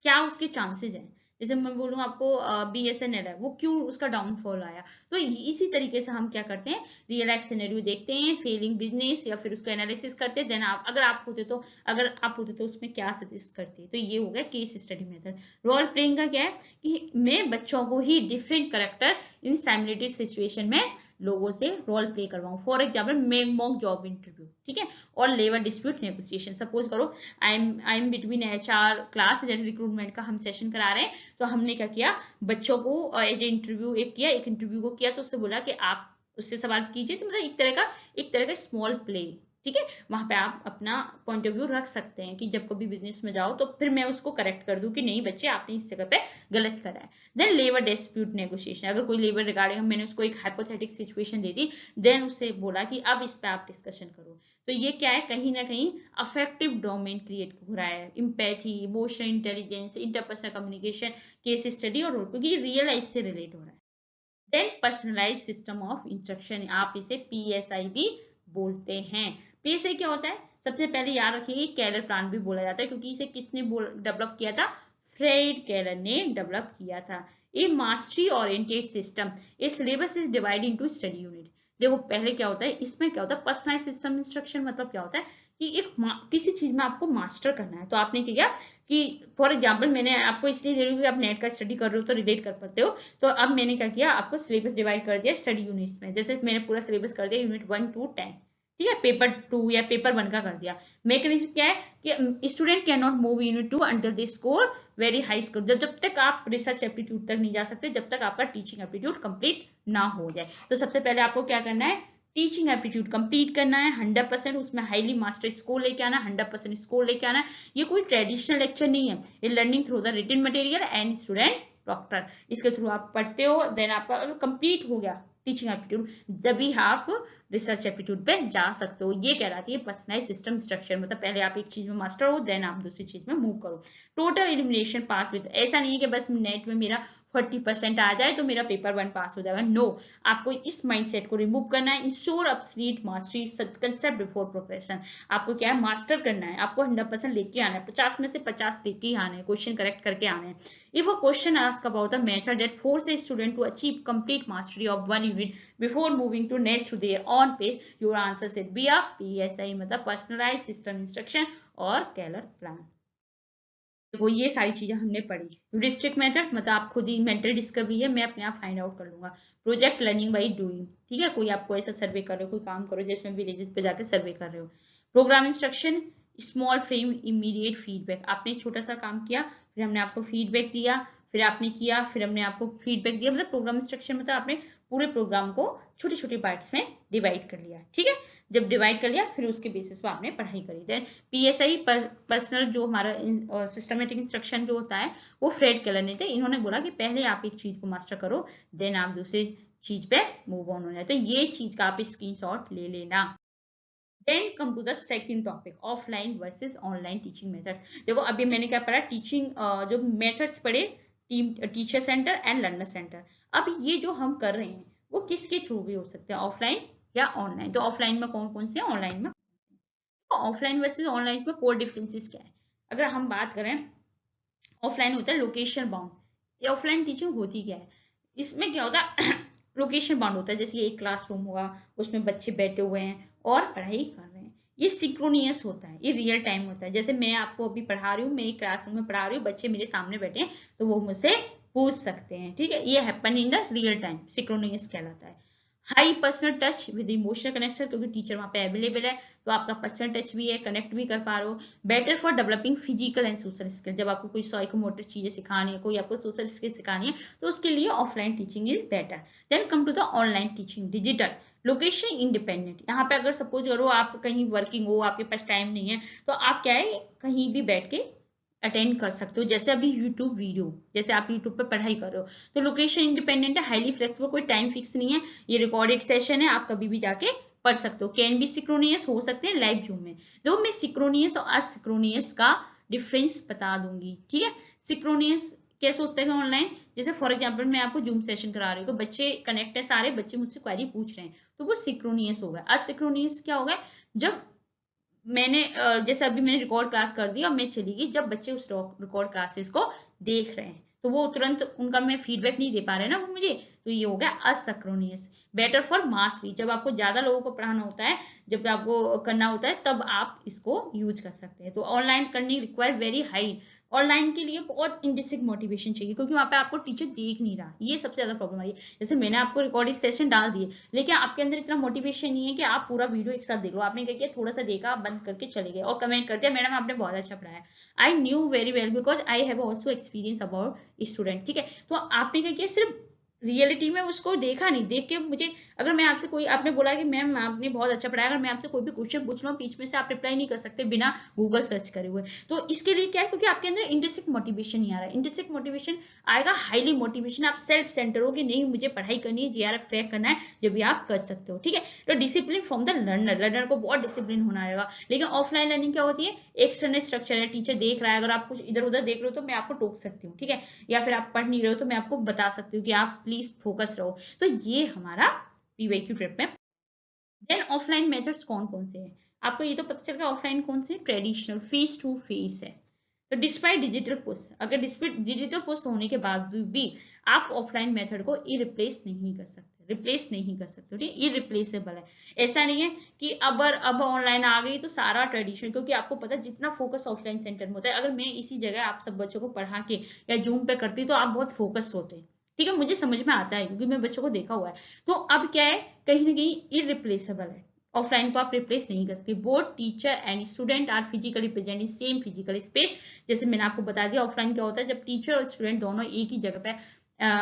क्या उसके चांसेस हैं। जैसे मैं बोलूँ आपको BSNL है, वो क्यों उसका डाउनफॉल आया। तो इसी तरीके से हम क्या करते हैं, रियल लाइफ सिनेरियो देखते हैं, फेलिंग बिजनेस, या फिर उसको एनालिसिस करते हैं, देन आप, अगर आप होते तो उसमें क्या सजेस्ट करते। तो ये हो गया case study method. Role playing का क्या है कि मैं बच्चों को ही different character in simulated situation में लोगों से रोल प्ले करवाऊं। For example mock job interview, ठीक है, और लेबर डिस्प्यूट नेगोशिएशन। सपोज करो I am between HR class, जैसे रिक्रूटमेंट का हम सेशन करा रहे हैं, तो हमने क्या किया, बच्चों को एज ए इंटरव्यू एक इंटरव्यू को किया, तो उससे बोला कि आप उससे सवाल कीजिए। तो मतलब एक तरह का स्मॉल प्ले, ठीक है, वहां पे आप अपना पॉइंट ऑफ व्यू रख सकते हैं कि जब कभी बिजनेस में जाओ तो फिर मैं उसको करेक्ट कर दूं कि नहीं बच्चे, आपने इस जगह पे गलत करा है। देन लेबर डिस्प्यूट नेगोशिएशन, अगर कोई लेबर रिगार्डिंग, मैंने उसको एक हाइपोथेटिक सिचुएशन दे दी, देन उससे बोला कि अब इस पे आप डिस्कशन करो। तो ये क्या है, कहीं ना कहीं अफेक्टिव डोमेन क्रिएट हो रहा है, empathy, emotional intelligence, interpersonal communication, case study और रोल, क्योंकि रियल लाइफ से रिलेट हो रहा है। Then personalise system of instruction, आप इसे PSI भी बोलते हैं। PSI क्या होता है, सबसे पहले याद रखिए, केलर प्लान भी बोला जाता है, क्योंकि इसे किसने डेवलप किया था, फ्रेड केलर ने डेवलप किया था। A mastery oriented system, a syllabus is divide into study unit. देखो पहले क्या होता है, इसमें क्या होता है, पर्सनलाइज सिस्टम इंस्ट्रक्शन मतलब क्या होता है कि किसी चीज में आपको मास्टर करना है, तो आपने क्या कि फॉर एग्जाम्पल मैंने आपको इसलिए दे रही हूँ कि आप नेट का स्टडी कर रहे हो तो रिलेट कर पाते हो। तो अब मैंने क्या किया, आपको सिलेबस डिवाइड कर दिया स्टडी यूनिट्स में। जैसे मैंने पूरा सिलेबस कर दिया यूनिट 1 to 10, ठीक है, पेपर 2 या पेपर 1 का कर दिया। मैकेनिज्म क्या है कि student can not move unit 2 until they score very high score. जब तक आप रिसर्च एप्टीट्यूड तक नहीं जा सकते, जब तक आपका टीचिंग एप्टीट्यूड कंप्लीट ना हो जाए। तो सबसे पहले आपको क्या करना है, टीचिंग एप्टीट्यूड कंप्लीट करना है 100%, उसमें हाईली मास्टर स्कोर लेके आना, 100% स्कोर लेके आना। ये कोई ट्रेडिशनल लेक्चर नहीं है, ये learning through the written material and student proctor, इसके थ्रू आप पढ़ते हो। देन आपका अगर कंप्लीट हो गया टीचिंग एप्टीट्यूड, तभी आप रिसर्च एप्टीट्यूड पे जा सकते हो। ये कहलाती है पर्सनलाइज सिस्टम स्ट्रक्चर, मतलब पहले आप एक चीज में मास्टर हो, देन आप दूसरी चीज में मूव करो। टोटल एलिमिनेशन पास विद, ऐसा नहीं है कि बस नेट में मेरा 40% आ जाए तो मेरा पेपर 1 पास हो जाएगा। नो, आपको इस माइंडसेट को रिमूव करना है। Ensure absolute mastery concept before profession. आपको क्या है, मास्टर करना है, आपको 100% लेके आना है, 50 में से 50 लेके ही आने हैं, क्वेश्चन करेक्ट करके आने हैं। If a question ask about the method that force a student to achieve complete mastery of one unit before moving to next to their own pace, your answer should be a PSI, मतलब personalise system instruction और Keller plan. देखो ये सारी चीजें हमने पढ़ी। Heuristic method मतलब आप खुद ही मेंटल डिस्कवरी है, मैं अपने आप फाइंड आउट कर लूंगा। प्रोजेक्ट लर्निंग बाई डूइंग, ठीक है, कोई आपको ऐसा सर्वे कर रहे हो, कोई काम करो जिसमें विलेजेस पे जाकर सर्वे कर रहे हो। Programme instruction, small frame immediate feedback, आपने छोटा सा काम किया, फिर हमने आपको फीडबैक दिया, फिर आपने किया, फिर हमने आपको फीडबैक दिया। मतलब प्रोग्राम इंस्ट्रक्शन मतलब आपने पूरे प्रोग्राम को छोटे छोटे पार्ट्स में डिवाइड कर लिया, ठीक है। जब डिवाइड कर लिया फिर उसके बेसिस पर आपने पढ़ाई करी। देन PSI पर्सनल जो हमारा सिस्टमेटिक इंस्ट्रक्शन जो होता है वो फ्रेड केलर ने थे। इन्होंने बोला कि पहले आप एक चीज को मास्टर करो, देन आप दूसरी चीज पे मूव ऑन होना है। तो ये चीज का आप स्क्रीनशॉट ले लेना। Then come to the second topic, offline versus online teaching method. देखो अभी मैंने क्या पढ़ा, टीचिंग जो मेथड्स पढ़े, teacher centre and learner centre. अब ये जो हम कर रहे हैं वो किसके थ्रू भी हो सकते हैं, ऑफलाइन या ऑनलाइन। तो ऑफलाइन में कौन कौन से, ऑनलाइन में ऑफलाइन वर्सेस ऑनलाइन में कोर डिफरेंसेस क्या है। अगर हम बात करें, ऑफलाइन होता है लोकेशन बाउंड। ये ऑफलाइन टीचिंग होती क्या है, इसमें क्या होता है लोकेशन बाउंड होता है। जैसे एक क्लासरूम होगा, उसमें बच्चे बैठे हुए हैं और पढ़ाई कर रहे हैं, ये सिंक्रोनियस होता है, ये रियल टाइम होता है। जैसे मैं आपको अभी पढ़ा रही हूँ, मैं एक क्लासरूम में पढ़ा रही हूँ, बच्चे मेरे सामने बैठे हैं तो वो मुझसे पूछ सकते हैं, ठीक है। ये happen in the real time, synchronous कहलाता है। High personal touch with emotional connection, क्योंकि टीचर वहां पे अवेलेबल है तो आपका पर्सनल टच भी है, कनेक्ट भी कर पा रहे हो। Better for developing physical and social skill, जब आपको कोई साइकोमोटर चीजें सिखानी है, कोई आपको सोशल स्किल सिखानी है, तो उसके लिए offline teaching is better. Then come to the online teaching digital, location independent. यहाँ पे अगर सपोज करो आप कहीं वर्किंग हो, आपके पास टाइम नहीं है, तो आप क्या है कहीं भी बैठ के अटेंड कर सकते हो। जैसे अभी यूट्यूब वीडियो, जैसे आप यूट्यूब पे पढ़ाई कर रहे हो, तो लोकेशन इंडिपेंडेंट है, हाईली फ्लेक्सिबल, कोई टाइम फिक्स नहीं है, ये रिकॉर्डेड सेशन है, आप कभी भी जाके पढ़ सकते हो। कैन बी सिक्रोनियस, हो सकते हैं लाइव जूम में। तो मैं सिक्रोनियस और असिक्रोनियस का डिफरेंस बता दूंगी, ठीक है। सिक्रोनियस कैसे होता है ऑनलाइन, जैसे फॉर एग्जांपल मैं आपको जूम सेशन करा रही हूँ, तो बच्चे कनेक्ट है, सारे बच्चे मुझसे क्वेरी पूछ रहे हैं, तो वो सिक्रोनियस होगा। असिक्रोनियस क्या होगा, जब मैंने जैसे अभी मैंने रिकॉर्ड क्लास कर दी और मैं चली गई, जब बच्चे उस रिकॉर्ड क्लासेस को देख रहे हैं, तो वो तुरंत उनका मैं फीडबैक नहीं दे पा रहे ना वो मुझे, तो ये हो गया असिक्रोनियस। बेटर फॉर मास रीच, जब आपको ज्यादा लोगों को पढ़ाना होता है, जब आपको करना होता है, तब आप इसको यूज कर सकते हैं। तो ऑनलाइन करनी रिक्वायर वेरी हाई, ऑनलाइन के लिए बहुत इंडिसिक मोटिवेशन चाहिए, क्योंकि वहां पे आपको टीचर देख नहीं रहा, ये सबसे ज्यादा प्रॉब्लम आ रही है। जैसे मैंने आपको रिकॉर्डिंग सेशन डाल दिए, लेकिन आपके अंदर इतना मोटिवेशन नहीं है कि आप पूरा वीडियो एक साथ देख लो। आपने क्या किया, थोड़ा सा देखा, बंद करके चले गए और कमेंट कर दिया, मैडम आपने बहुत अच्छा पढ़ाया। I knew very well because I have also experience about student, ठीक है। तो आपने क्या किया, सिर्फ रियलिटी में उसको देखा नहीं, देख के मुझे, अगर मैं आपसे कोई, आपने बोला कि मैम आपने बहुत अच्छा पढ़ाया, अगर मैं आपसे कोई भी क्वेश्चन पूछ लूँ, बीच में से आप रिप्लाई नहीं कर सकते बिना गूगल सर्च करे हुए, तो इसके लिए क्या है, क्योंकि आपके अंदर इंटरेस्टिक मोटिवेशन नहीं आ रहा है। इंटरेस्टिक मोटिवेशन आएगा, हाईली मोटिवेशन, आप सेल्फ सेंटर हो कि नहीं मुझे पढ़ाई करनी है, जीआरएफ क्रैक करना है, जब भी आप कर सकते हो, ठीक है। तो discipline from the learner, learner को बहुत डिसिप्लिन होना रहेगा। लेकिन ऑफलाइन लर्निंग क्या होती है, एक्सटर्नल स्ट्रक्चर है, टीचर देख रहा है, अगर आप कुछ इधर उधर देख रहे हो तो मैं आपको टोक सकती हूँ, ठीक है, या फिर आप पढ़ नहीं रहे हो तो मैं आपको बता सकती हूँ कि आप प्लीज फोकस रहो। तो ये हमारा पीवाईक्यू ट्रिप में। देन ऑफलाइन मेथड्स कौन कौन से हैं, आपको ये तो पता चल गया ऑफलाइन कौन से, ट्रेडिशनल फेस टू फेस है। तो डिस्पाइट डिजिटल पुश, अगर डिस्पाइट डिजिटल पुश होने के बाद भी आप ऑफलाइन मेथड को रिप्लेस नहीं कर सकते, रिप्लेस नहीं कर सकते, ठीक है, इरिप्लेसेबल है। ऐसा नहीं है कि अब ऑनलाइन आ गई तो सारा ट्रेडिशन, क्योंकि आपको पता है जितना फोकस ऑफलाइन सेंटर में होता है, अगर मैं इसी जगह आप सब बच्चों को पढ़ा के या जूम पे करती तो आप बहुत फोकस होते हैं, ठीक है, मुझे समझ में आता है क्योंकि मैं बच्चों को देखा हुआ है। तो अब क्या है, कहीं ना कहीं इरिप्लेसेबल है, ऑफलाइन को आप रिप्लेस नहीं कर सकते। Both teacher and student are physically present in same physical space. जैसे मैंने आपको बता दिया ऑफलाइन क्या होता है, जब टीचर और स्टूडेंट दोनों एक ही जगह पे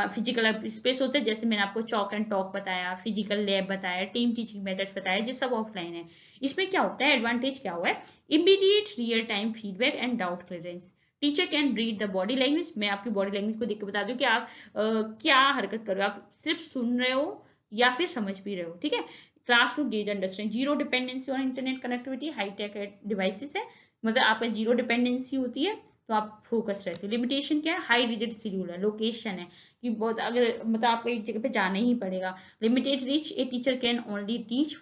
फिजिकल स्पेस होते हैं। जैसे मैंने आपको चॉक एंड टॉक बताया, फिजिकल लैब बताया, टीम टीचिंग मेथड्स बताया, जो सब ऑफलाइन है। इसमें क्या होता है, एडवांटेज क्या हुआ है, immediate real time feedback and doubt clearance. Teacher can read the body language, मैं आपकी बॉडी लैंग्वेज को देख के बता दूं कि आप क्या हरकत कर रहे हो, आप सिर्फ सुन रहे हो या फिर समझ भी रहे हो, ठीक है। Class to gauge understand, zero dependency on internet connectivity, high tech devices है, मतलब आपका जीरो डिपेंडेंसी होती है, तो आप फोकस रहते हो। लिमिटेशन क्या है, हाई रिजिड शेड्यूल है, लोकेशन है कि बहुत, अगर मतलब आपको एक जगह पे जाना ही पड़ेगा। Limited reach, a teacher can only teach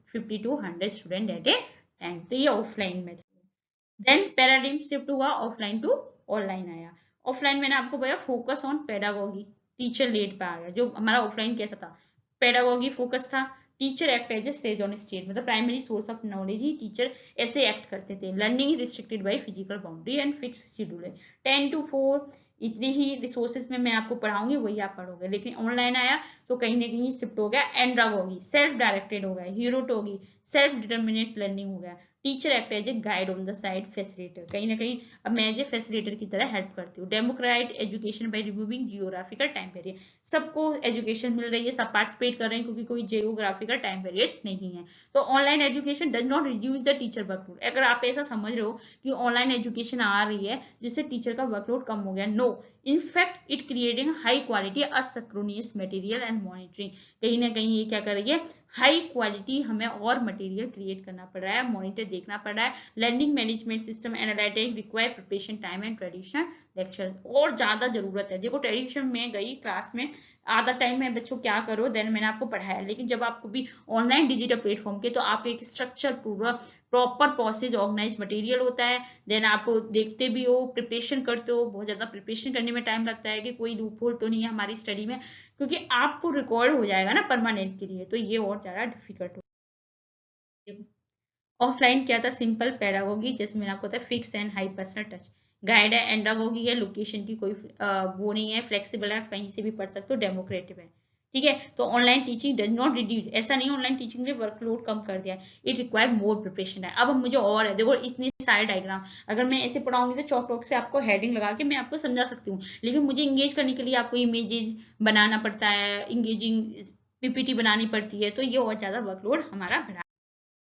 50 to 100 student at a time, तो ये ऑफलाइन में। देन पैराडाइम शिफ्ट हुआ, ऑफलाइन टू ऑनलाइन आया। ऑफलाइन मैंने आपको बताया focus on pedagogy, teacher led पे आ गया। जो हमारा ऑफलाइन कैसा था, पेडागोगी फोकस था, teacher act as a sage on stage, मतलब प्राइमरी सोर्स ऑफ नॉलेज ही टीचर ऐसे एक्ट करते थे। Learning restricted by physical boundary and fix schedule है, 10 to 4 इतने ही रिसोर्सेज में मैं आपको पढ़ाऊंगी, वही आप पढ़ोगे। लेकिन ऑनलाइन आया तो कहीं ना कहीं शिफ्ट हो गया, एंड्रागोगी सेल्फ डायरेक्टेड हो गया, हीरोटोगी सेल्फ डिटर्मिनेट लर्निंग हो गया, teacher act as a guide on the side facilitator, कहीं ना कहीं अब मैं एज ए फैसिलिटेटर की तरह हेल्प करती हूँ। Democrat education by removing geographical time barrier, सबको एजुकेशन मिल रही है, सब पार्टिसिपेट कर रहे हैं, क्योंकि कोई जियोग्राफिकल टाइम बैरियर्स नहीं है। तो online education does not reduce the teacher workload. अगर आप ऐसा समझ रहे हो कि ऑनलाइन एजुकेशन आ रही है जिससे टीचर का वर्कलोड कम हो गया, no, in fact it creating high quality asynchronous material and monitoring, कहीं ना कहीं ये क्या कर रही है, हाई क्वालिटी हमें और मटेरियल क्रिएट करना पड़ रहा है, मॉनिटर देखना पड़ रहा है। Learning management system analytics require preparation time and traditional lecture, और ज्यादा जरूरत है। देखो ट्रेडिशन में गई क्लास में आधा टाइम में बच्चों क्या करो, देन मैंने आपको पढ़ाया, लेकिन जब आपको भी ऑनलाइन डिजिटल प्लेटफॉर्म के, तो आपको एक स्ट्रक्चर पूरा प्रॉपर प्रोसेस ऑर्गेनाइज मटेरियल होता है, देन आप देखते भी हो, प्रिपरेशन करते हो, बहुत ज्यादा प्रिपरेशन करने में टाइम लगता है कि कोई लूप होल तो नहीं है हमारी स्टडी में, क्योंकि आपको रिकॉर्ड हो जाएगा ना परमानेंट के लिए, तो ये और ज्यादा डिफिकल्ट हो। ऑफलाइन क्या था, सिंपल पेडागोगी, जैसे मैंने आपको बताया, fix and high personal touch, guide है, एंडागोगी है, लोकेशन की कोई वो नहीं है, फ्लेक्सिबल है, कहीं से भी पढ़ सकते हो, डेमोक्रेटिव है, ठीक है। तो online teaching does not reduce, ऐसा नहीं ऑनलाइन टीचिंग ने वर्कलोड कम कर दिया, इट रिक्वायर मोर प्रिपरेशन है। अब मुझे और है, देखो इतने सारे डायग्राम, अगर मैं ऐसे पढ़ाऊंगी तो चौक चौक से आपको हेडिंग लगा के मैं आपको समझा सकती हूँ, लेकिन मुझे इंगेज करने के लिए आपको इमेजेस बनाना पड़ता है, इंगेजिंग पीपीटी बनानी पड़ती है, तो ये और ज्यादा वर्कलोड हमारा बढ़ा।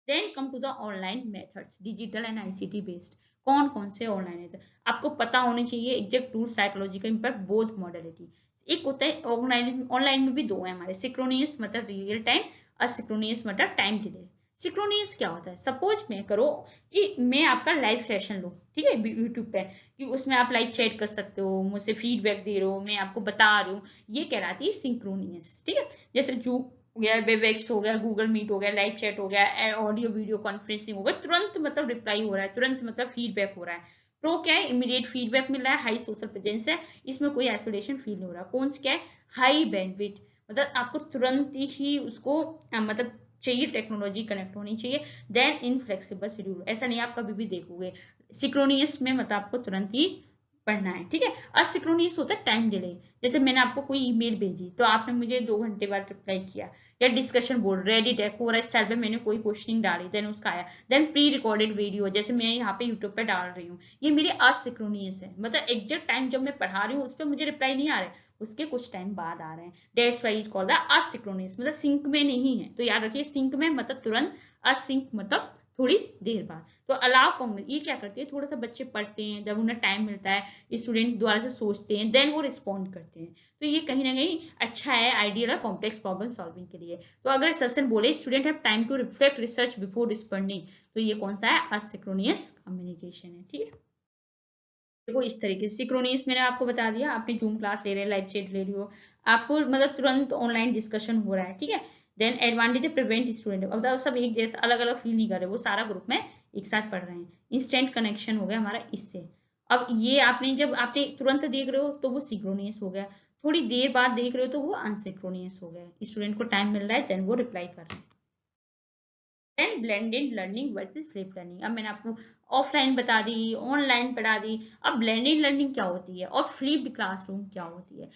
Then come to the online methods, digital and ICT based. कौन कौन से ऑनलाइन है आपको पता होने चाहिए, exact tool, psychological impact, both modality. एक होता है ऑनलाइन, ऑनलाइन में भी दो है हमारे, सिक्रोनियस मतलब रियल टाइम, असिक्रोनियस मतलब टाइम डिले। सिक्रोनियस क्या होता है, सपोज मैं करो कि मैं आपका लाइव सेशन लूँ, ठीक है, यूट्यूब पे, कि उसमें आप लाइव चैट कर सकते हो, मुझसे फीडबैक दे रहे हो, मैं आपको बता रही हूँ, ये कहलाती है सिंक्रोनियस, ठीक है। जैसे जो हो गया, वेबएक्स हो गया, गूगल मीट हो गया, लाइव चैट हो गया, ऑडियो वीडियो कॉन्फ्रेंसिंग हो गया, तुरंत मतलब रिप्लाई हो रहा है, तुरंत मतलब फीडबैक हो रहा है। प्रो क्या है, इमीडिएट फीडबैक मिल रहा है, हाई सोशल प्रेजेंस है, इसमें कोई आइसोलेशन फील नहीं हो रहा। कौन क्या है, हाई बैंडविड्थ, मतलब आपको तुरंत ही उसको मतलब चाहिए, टेक्नोलॉजी कनेक्ट होनी चाहिए। देन इनफ्लेक्सिबल शेड्यूल, ऐसा नहीं आप कभी भी देखोगे। सिक्रोनियस में मतलब आपको तुरंत ही पढ़ना है, ठीक है। असिक्रोनियस होता है टाइम डिले, जैसे मैंने आपको कोई ईमेल भेजी तो आपने मुझे 2 घंटे बाद रिप्लाई किया, या डिस्कशन बोर्ड, रेडिट है, कोरा स्टाइल पे मैंने कोई क्वेश्चनिंग डाली, देन उसका आया। देन प्री रिकॉर्डेड वीडियो, जैसे मैं यहाँ पे यूट्यूब पे डाल रही हूँ, ये मेरे असिक्रोनियस है, मतलब एग्जैक्ट टाइम जब मैं पढ़ा रही हूँ उस पर मुझे रिप्लाई नहीं आ रहा है, उसके कुछ टाइम बाद आ रहे हैं। That's why is called the asynchronous, मतलब सिंक में नहीं है, तो याद रखिए सिंक में मतलब तुरंत, असिंक मतलब थोड़ी देर बाद। तो अलाउ कॉम्बिनेशन, ये क्या करती है, थोड़ा सा बच्चे पढ़ते हैं, जब उन्हें टाइम मिलता है स्टूडेंट द्वारा से सोचते हैं, देन वो रिस्पॉन्ड करते हैं, तो ये कहीं ना कहीं अच्छा है, आइडियल है कॉम्प्लेक्स प्रॉब्लम सॉल्विंग के लिए। तो अगर सेशन बोले student have time to reflect research before responding, तो ये कौन सा है, असिक्रोनियस कम्युनिकेशन है, ठीक है। देखो इस तरीके से सिक्रोनियस मैंने आपको बता दिया, आपने जूम क्लास ले रहे हैं, लाइव चैट ले रही हो, आपको मतलब तुरंत ऑनलाइन डिस्कशन हो रहा है, ठीक है। देन एडवांटेज प्रिवेंट स्टूडेंट, अब सब एक जैसा अलग अलग फील नहीं कर रहे, वो सारा ग्रुप में एक साथ पढ़ रहे हैं। इंस्टेंट कनेक्शन हो गया हमारा इससे। अब ये आपने जब आपने तुरंत देख रहे हो तो वो सिक्रोनियस हो गया, थोड़ी देर बाद देख रहे हो तो वो अनसिक्रोनियस हो गया, स्टूडेंट को टाइम मिल रहा है देन वो रिप्लाई कर रहे हैं। Then blended learning versus flip learning, अब मैंने आपको ऑफलाइन बता दी, ऑनलाइन पढ़ा दी, अब ब्लेंडेड लर्निंग क्या होती है और फ्लिप्ड क्लासरूम क्या होती है,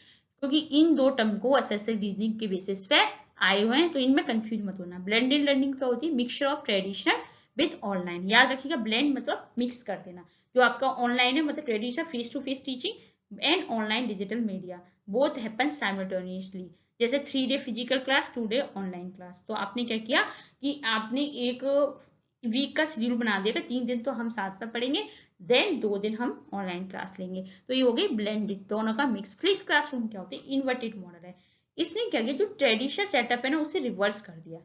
क्योंकि इन दो टर्म को असेसिव रीजनिंग के बेसिस पे आए हुए हैं, तो इनमें कंफ्यूज मत होना। ब्लेंडेड लर्निंग क्या होती है, mixture of traditional with online, याद रखिएगा, ब्लेंड मतलब मिक्स कर देना, जो आपका ऑनलाइन है मतलब traditional face to face teaching and online digital media, both happen simultaneously, जैसे 3 day physical class, 2 day online class. तो आपने क्या किया कि आपने एक वीक का शेड्यूल बना दिया कि 3 दिन तो हम साथ में पढ़ेंगे, देन 2 दिन हम ऑनलाइन क्लास लेंगे, तो ये हो गई ब्लेंडेड, दोनों का मिक्स। फ्लिप क्लासरूम क्या होती है, इन्वर्टेड मॉडल है, इसने क्या किया, जो ट्रेडिशनल सेटअप है ना उसे रिवर्स कर दिया,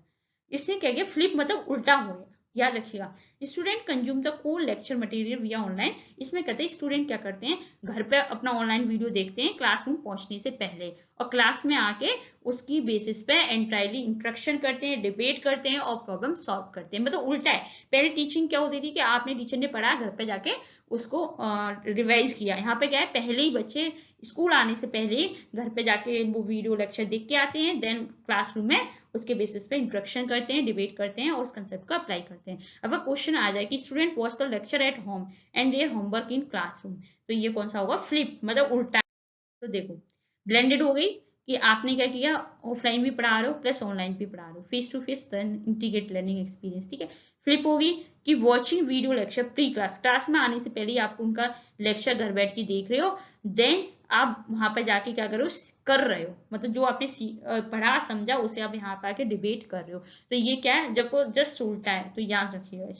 इसने क्या किया, फ्लिप मतलब उल्टा हो गया। याद रखिएगा, student consume the core lecture material विया ऑनलाइन, इसमें कहते हैं स्टूडेंट क्या करते हैं, घर पे अपना ऑनलाइन वीडियो देखते हैं क्लासरूम पहुंचने से पहले, और क्लास में आके उसकी बेसिस पे एंटायरली इंस्ट्रक्शन करते हैं, डिबेट करते हैं और प्रॉब्लम सॉल्व करते हैं, मतलब उल्टा है। पहले टीचिंग क्या होती थी कि आपने टीचर ने पढ़ा, घर पे जाके उसको रिवाइज किया, यहाँ पे क्या है, पहले ही बच्चे स्कूल आने से पहले ही घर पे जाके वो वीडियो लेक्चर देख के आते हैं, देन क्लासरूम में उसके बेसिस पे इंट्रोडक्शन करते हैं, डिबेट करते हैं और उस कंसेप्ट को अप्लाई करते हैं। अब क्वेश्चन आ जाए कि student watch the lecture at home and their homework in classroom, तो ये कौन सा होगा, फ्लिप मतलब उल्टा। तो देखो ब्लेंडेड हो गई कि आपने क्या किया, ऑफलाइन भी पढ़ा रहे हो प्लस ऑनलाइन भी पढ़ा रहे हो, face to face integrate learning experience, ठीक है। फ्लिप होगी कि watching video lecture pre class, class में आने से पहले ही आप उनका लेक्चर घर बैठ के देख रहे हो, देन आप वहां पर जाके क्या कर रहे हो, कर रहे हो, मतलब जो आपने पढ़ा समझा उसे आप यहाँ पर आके डिबेट कर रहे हो, तो ये क्या है, जब वो जस्ट उल्टा है, तो याद रखिएगा।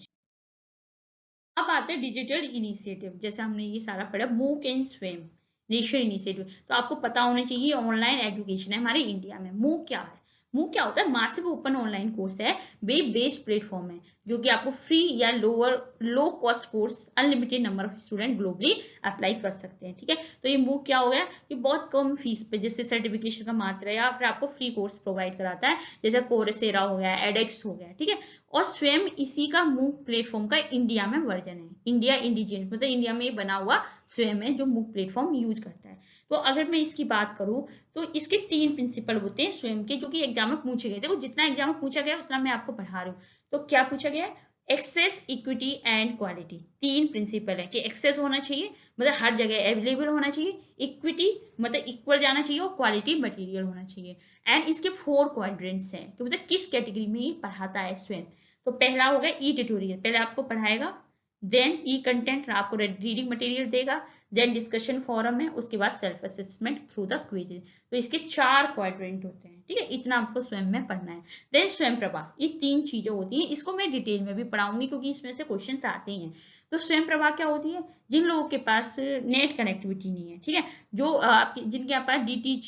अब आते हैं डिजिटल इनिशिएटिव, जैसे हमने ये सारा पढ़ा, मूक एंड स्वेम नेशनल इनिशिएटिव, तो आपको पता होना चाहिए ऑनलाइन एजुकेशन है हमारे इंडिया में। मूक क्या है, मूक क्या होता है, मासिव ओपन ऑनलाइन कोर्स है, वेब बेस्ड प्लेटफॉर्म है, जो कि आपको फ्री या low cost course unlimited number of student globally apply कर सकते हैं, ठीक है। तो ये मूक क्या हो गया कि बहुत कम फीस पे, जिससे सर्टिफिकेशन का मात्रा या फिर आपको फ्री कोर्स प्रोवाइड कराता है, जैसे कोर्सेरा हो गया, एडेक्स हो गया, ठीक है। और स्वयं इसी का मूक प्लेटफॉर्म का इंडिया में वर्जन है, इंडिया इंडिजिनियस मतलब इंडिया में बना हुआ स्वयं है जो मूक प्लेटफॉर्म यूज करता है। तो अगर मैं इसकी बात करूं तो इसके 3 प्रिंसिपल होते हैं स्वयं के, जो कि एग्जाम में पूछे गए थे, वो जितना एग्जाम में पूछा गया उतना मैं आपको पढ़ा रही हूँ। तो क्या पूछा गया, एक्सेस, इक्विटी एंड क्वालिटी, तीन प्रिंसिपल है कि एक्सेस होना चाहिए मतलब हर जगह अवेलेबल होना चाहिए, इक्विटी मतलब इक्वल जाना चाहिए और क्वालिटी मटेरियल होना चाहिए। एंड इसके 4 क्वाड्रेंट्स हैं कि मतलब किस कैटेगरी में ये पढ़ाता है स्वयं। तो पहला होगा ई ट्यूटोरियल, पहले आपको पढ़ाएगा, देन ई कंटेंट आपको रीडिंग मटेरियल देगा, देन डिस्कशन फोरम है, उसके बाद self assessment through the quizzes. तो इसके 4 क्वाड्रेंट होते हैं, ठीक है, इतना आपको स्वयं में पढ़ना है। देन स्वयं प्रभा, ये 3 चीजें होती हैं, इसको मैं डिटेल में भी पढ़ाऊंगी क्योंकि इसमें से क्वेश्चंस आते हैं। तो स्वयं प्रभा क्या होती है, जिन लोगों के पास नेट कनेक्टिविटी नहीं है, ठीक है, जो आपके जिनके पास डीटी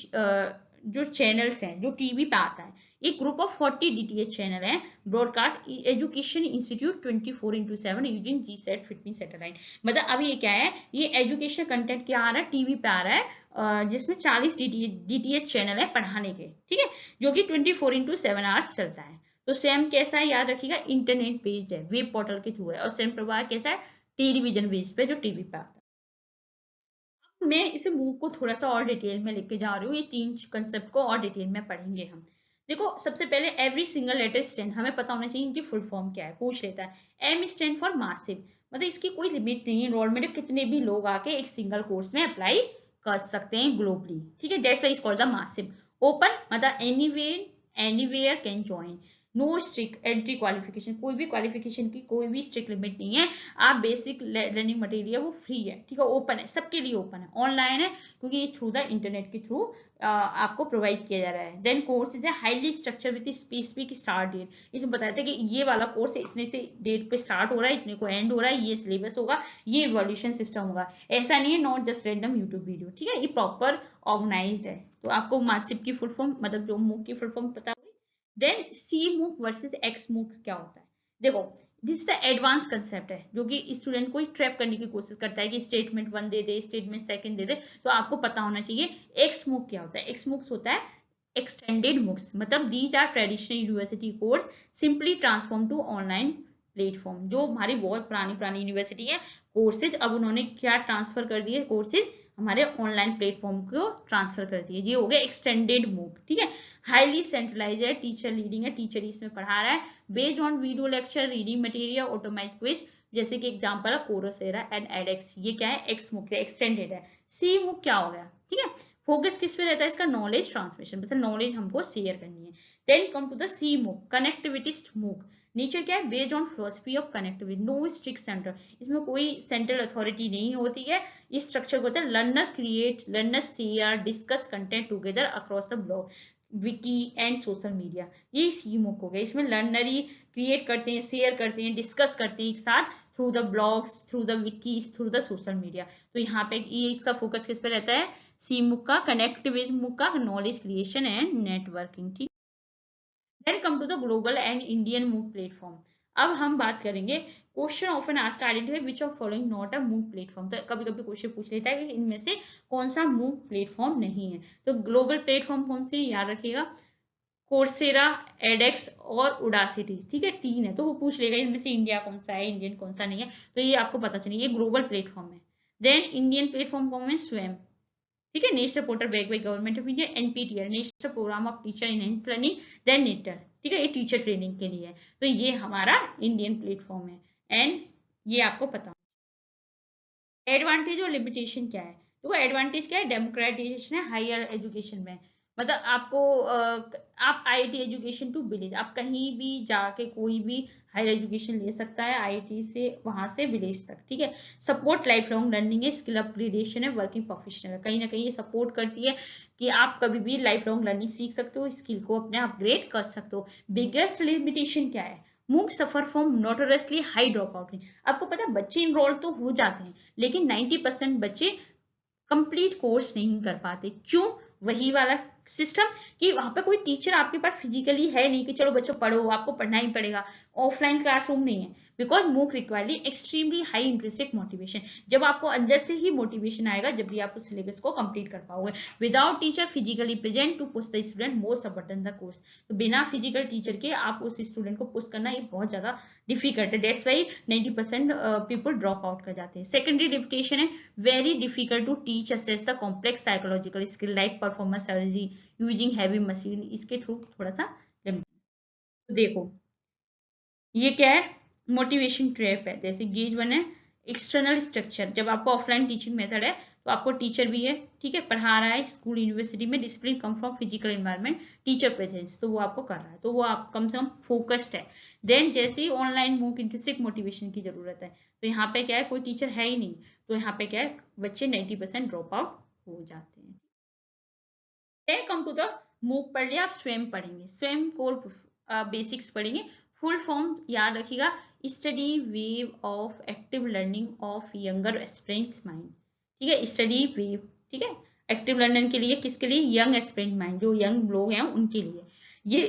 जो चैनल्स हैं जो टीवी पे आता है, एक ग्रुप ऑफ 40 डीटीएच चैनल है, broadcast education institute 24/7 using GSAT 15 satellite. मतलब अब ये क्या है, ये एजुकेशन कंटेंट क्या आ रहा है, टीवी पे आ रहा है, जिसमें 40 डीटीएच चैनल है पढ़ाने के, ठीक है, जो कि 24/7 आवर्स चलता है। तो सेम कैसा है याद रखिएगा, इंटरनेट बेस्ड है, वेब पोर्टल के थ्रू है, और सेम प्रभाव कैसा है, टेलीविजन बेस्ड पे जो टीवी पे आता है। मैं इसे मूव को थोड़ा सा और डिटेल में लेके जा रही हूँ, ये 3 कंसेप्ट को और डिटेल में पढ़ेंगे हम। देखो सबसे पहले एवरी सिंगल लेटर स्टैंड, हमें पता होना चाहिए इनकी फुल फॉर्म क्या है, पूछ लेता है। एम स्टैंड फॉर मासिव, मतलब इसकी कोई लिमिट नहीं है, एनरोलमेंट कितने भी लोग आके एक सिंगल कोर्स में अप्लाई कर सकते हैं ग्लोबली, ठीक है, that's why is called the massive. Open मतलब anywhere can join, no strict entry qualification, कोई भी क्वालिफिकेशन की कोई भी स्ट्रिक्ट लिमिट नहीं है, आप बेसिक लर्निंग मटेरियल वो फ्री है, ठीक है, ओपन है, सबके लिए ओपन है, ऑनलाइन है क्योंकि थ्रू द इंटरनेट के थ्रू आपको प्रोवाइड किया जा रहा है। Then course is highly structure with specific start date, इसमें बताते हैं कि ये वाला कोर्स इतने से डेट पे स्टार्ट हो रहा है, इतने को एंड हो रहा है, ये सिलेबस होगा, ये इवोल्यूशन सिस्टम होगा, ऐसा नहीं है not just random YouTube video, ठीक है, ये प्रॉपर ऑर्गेनाइज्ड है। तो आपको मासिव की फुल फॉर्म मतलब जो मूक की फुल फॉर्म पता होगी। देन सी मूक वर्सेस एक्स मूक क्या होता है, देखो दिस द एडवांस कंसेप्ट है जो कि स्टूडेंट को ट्रैप करने की कोशिश करता है कि स्टेटमेंट 1 दे दे, स्टेटमेंट 2 दे दे, तो आपको पता होना चाहिए एक्स मूक क्या होता है। एक्स मूक्स होता है एक्सटेंडेड मूक्स, मतलब these are traditional university course simply transform to online platform. जो हमारी बहुत पुरानी पुरानी यूनिवर्सिटी है कोर्सेज, अब उन्होंने क्या ट्रांसफर कर दिए कोर्सेज, हमारे ऑनलाइन प्लेटफॉर्म को ट्रांसफर कर दिए, ये हो गया एक्सटेंडेड मूक, ठीक है। हाईली सेंट्रलाइज है, टीचर लीडिंग है, टीचर इसमें पढ़ा रहा है, based on video lecture, reading material, automised quiz, जैसे कि एग्जांपल है कोरोसेरा एंड एडेक्स, ये क्या है एक्स मूक है, एक्सटेंडेड है। सी मूक क्या हो गया, ठीक है, फोकस किस पे रहता है इसका, नॉलेज ट्रांसमिशन, मतलब नॉलेज हमको शेयर करनी है। Then come to the C MOOC, connectivitist MOOC, nature क्या है, based on philosophy of connectivity, no strict centre, इसमें कोई सेंट्रल अथॉरिटी नहीं होती है, इस स्ट्रक्चर को होता है learner create, learner share, discuss content together across the blog, Vicky and social media, ये सी मूक हो गया। इसमें लर्नरी क्रिएट करते हैं, शेयर करते हैं, डिस्कस करते हैं एक साथ through the blogs, through the wikis, through the social media. तो यहाँ पे ये इसका फोकस किस पे रहता है, सी मूक का, कनेक्टिविज्म मूक का, नॉलेज क्रिएशन एंड नेटवर्किंग, ठीक। Then come to the global and Indian MOOC platform. अब हम बात करेंगे question often asked identify which of following not a MOOC platform. तो कभी कभी क्वेश्चन पूछ लेता है कि इनमें से कौन सा मूक प्लेटफॉर्म नहीं है। तो ग्लोबल प्लेटफॉर्म कौन से याद रखिएगा, कोर्सेरा, एडेक्स और उडासिटी, ठीक है, 3 है, तो वो पूछ लेगा इनमें से इंडिया कौन सा है, इंडियन कौन सा नहीं है, तो ये आपको पता चलिए ये ग्लोबल प्लेटफॉर्म है। देन इंडियन प्लेटफॉर्म कौन है, स्वयं, ठीक है, national portal back by government of India, NPTEL national programme of teacher enhance learning, then नेटर, ठीक है, ये टीचर ट्रेनिंग के लिए है, तो ये हमारा इंडियन प्लेटफॉर्म है। एंड ये आपको पता, एडवांटेज और लिमिटेशन क्या है, तो एडवांटेज क्या है, डेमोक्रेटाइजेशन है हायर एजुकेशन में, मतलब आपको आप आईआईटी एजुकेशन टू विलेज, आप कहीं भी जाके कोई भी हायर एजुकेशन ले सकता है आईआईटी से, वहां से विलेज तक, ठीक है। सपोर्ट लाइफ लॉन्ग लर्निंग है, स्किल अपग्रेडेशन है, वर्किंग प्रोफेशनल है, कहीं ना कहीं ये सपोर्ट करती है कि आप कभी भी लाइफ लॉन्ग लर्निंग सीख सकते हो, स्किल को अपने अपग्रेड कर सकते हो। बिगेस्ट लिमिटेशन क्या है, मूक suffer from notoriously high drop out rate. आपको पता है बच्चे इनरोल तो हो जाते हैं लेकिन 90% बच्चे कंप्लीट कोर्स नहीं कर पाते, क्यों, वही वाला सिस्टम कि वहां पे कोई टीचर आपके पास फिजिकली है नहीं कि चलो बच्चों पढ़ो, आपको पढ़ना ही पड़ेगा, ऑफलाइन क्लासरूम नहीं है, बिकॉज मूक रिक्वायरली एक्सट्रीमली हाई इंटरेस्टेड मोटिवेशन, जब आपको अंदर से ही मोटिवेशन आएगा जब भी आप उस सिलेबस को कंप्लीट कर पाओगे, without teacher physically present to push the student more certain the course, तो बिना फिजिकल टीचर के आप उस स्टूडेंट को पुश करना ये बहुत ज्यादा डिफिकल्ट है, that's why 90% people drop out कर जाते हैं। सेकेंडरी लिमिटेशन है, very difficult to teach assess the complex psychological skill like performance surgery using heavy machine, इसके थ्रू थोड़ा सा लिमिटेड। देखो ये क्या है, मोटिवेशन ट्रैप है। जैसे गेज 1 है एक्सटर्नल स्ट्रक्चर, जब आपको ऑफलाइन टीचिंग मेथड है तो आपको टीचर भी है, ठीक है, पढ़ा रहा है स्कूल यूनिवर्सिटी में, discipline come from physical environment, teacher presence, तो वो आपको कर रहा है, तो वो आप कम से कम फोकस्ड है। देन जैसे ही ऑनलाइन मूक इंट्रिंसिक मोटिवेशन की जरूरत है, तो यहाँ पे क्या है, कोई टीचर है ही नहीं, तो यहाँ पे क्या है, बच्चे 90% ड्रॉप आउट हो जाते हैं। देन कम टू द मूक पढ़ लिया, आप स्वयं पढ़ेंगे, स्वयं 4 बेसिक्स पढ़ेंगे। फुल फॉर्म याद रखिएगा, study wave of active learning of younger aspirants mind, ठीक है, स्टडी वेव, ठीक है, एक्टिव लर्निंग के लिए, किसके लिए, यंग एस्पिरेंट माइंड, जो यंग लोग हैं उनके लिए। ये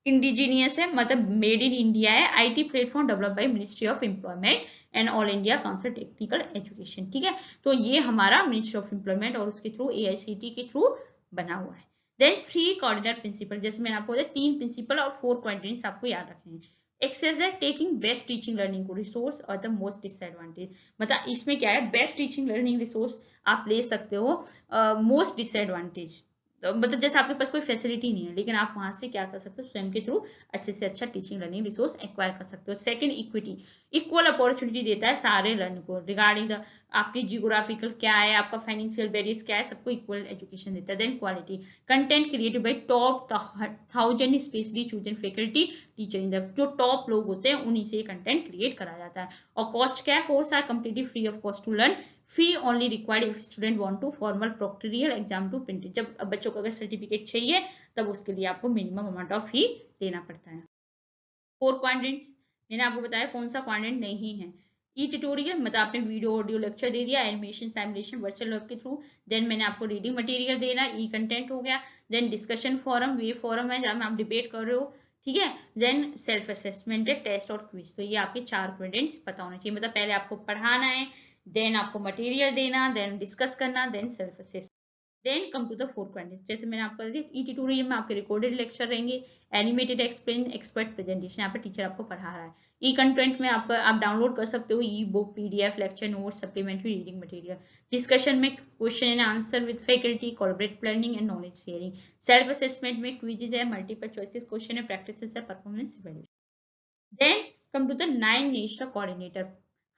इंडिजीनियस है, मतलब मेड इन इंडिया है, IT platform develop by ministry of employment and all India council technical education, ठीक है, तो ये हमारा मिनिस्ट्री ऑफ एम्प्लॉयमेंट और उसके थ्रू एआईसीटी के थ्रू बना हुआ है। देन 3 कोऑर्डिनेट प्रिंसिपल, जैसे मैंने आपको बताया 3 प्रिंसिपल और 4 क्वाड्रेंट्स आपको याद रखने हैं। एक्सेस है टेकिंग बेस्ट टीचिंग लर्निंग को रिसोर्स और द मोस्ट डिसएडवांटेज, मतलब इसमें क्या है, बेस्ट टीचिंग लर्निंग रिसोर्स आप ले सकते हो, मोस्ट डिसएडवांटेज मतलब जैसे आपके पास कोई फैसिलिटी नहीं है, लेकिन आप वहां से क्या कर सकते हो, स्वयं के थ्रू अच्छे से अच्छा टीचिंग लर्निंग रिसोर्स एक्वायर कर सकते हो। सेकंड, इक्विटी, इक्वल अपॉर्चुनिटी देता है सारे लर्निंग को, रिगार्डिंग द आपकी जियोग्राफिकल क्या है, आपका फाइनेंशियल बैरियर्स क्या है, सबको इक्वल एजुकेशन देता है। Then quality, content created by top 1000 specially chosen faculty teacher in the, जो टॉप लोग होते हैं उन्हीं से कंटेंट क्रिएट करा जाता है। और कॉस्ट क्या है, course are completely free of cost to learn, fee only required if student want to formal proctorial exam to print, जब बच्चों को अगर सर्टिफिकेट चाहिए तब उसके लिए आपको मिनिमम अमाउंट ऑफ फी देना पड़ता है। 4 क्वाड्रेंट्स मैंने आपको बताया कौन सा क्वाड्रेंट नहीं है। ई ट्यूटोरियल मतलब आपने वीडियो ऑडियो लेक्चर दे दिया, एनिमेशन सिमुलेशन वर्चुअल लैब के थ्रू। देन मैंने आपको रीडिंग मटेरियल देना, ई कंटेंट हो गया। देन डिस्कशन फोरम, वे फोरम है जहां आप डिबेट कर रहे हो, ठीक है। देन सेल्फ असेसमेंट है, टेस्ट और क्विज। तो ये आपके 4 क्वाड्रेंट्स पता होने चाहिए, मतलब पहले आपको पढ़ाना है, देन आपको मटेरियल देना, देन डिस्कस करना, then self assess. Then come to the 4 quadrants, जैसे मैंने आपको दिया, ई ट्यूटोरियल में आपके रिकॉर्डेड लेक्चर रहेंगे, एनिमेटेड एक्सप्लेन एक्सपर्ट प्रेजेंटेशन, यहाँ पे टीचर आपको पढ़ा रहा है। ई कंटेंट में आप डाउनलोड कर सकते हो e book, PDF, lecture notes, supplementary reading material. Discussion में question and answer with faculty, collaborative learning and knowledge sharing. Self assessment में क्विजेज है, मल्टीपल चॉइसेस क्वेश्चन है, प्रैक्टिसेस है, performance evaluation. Then come to the 9 national coordinator,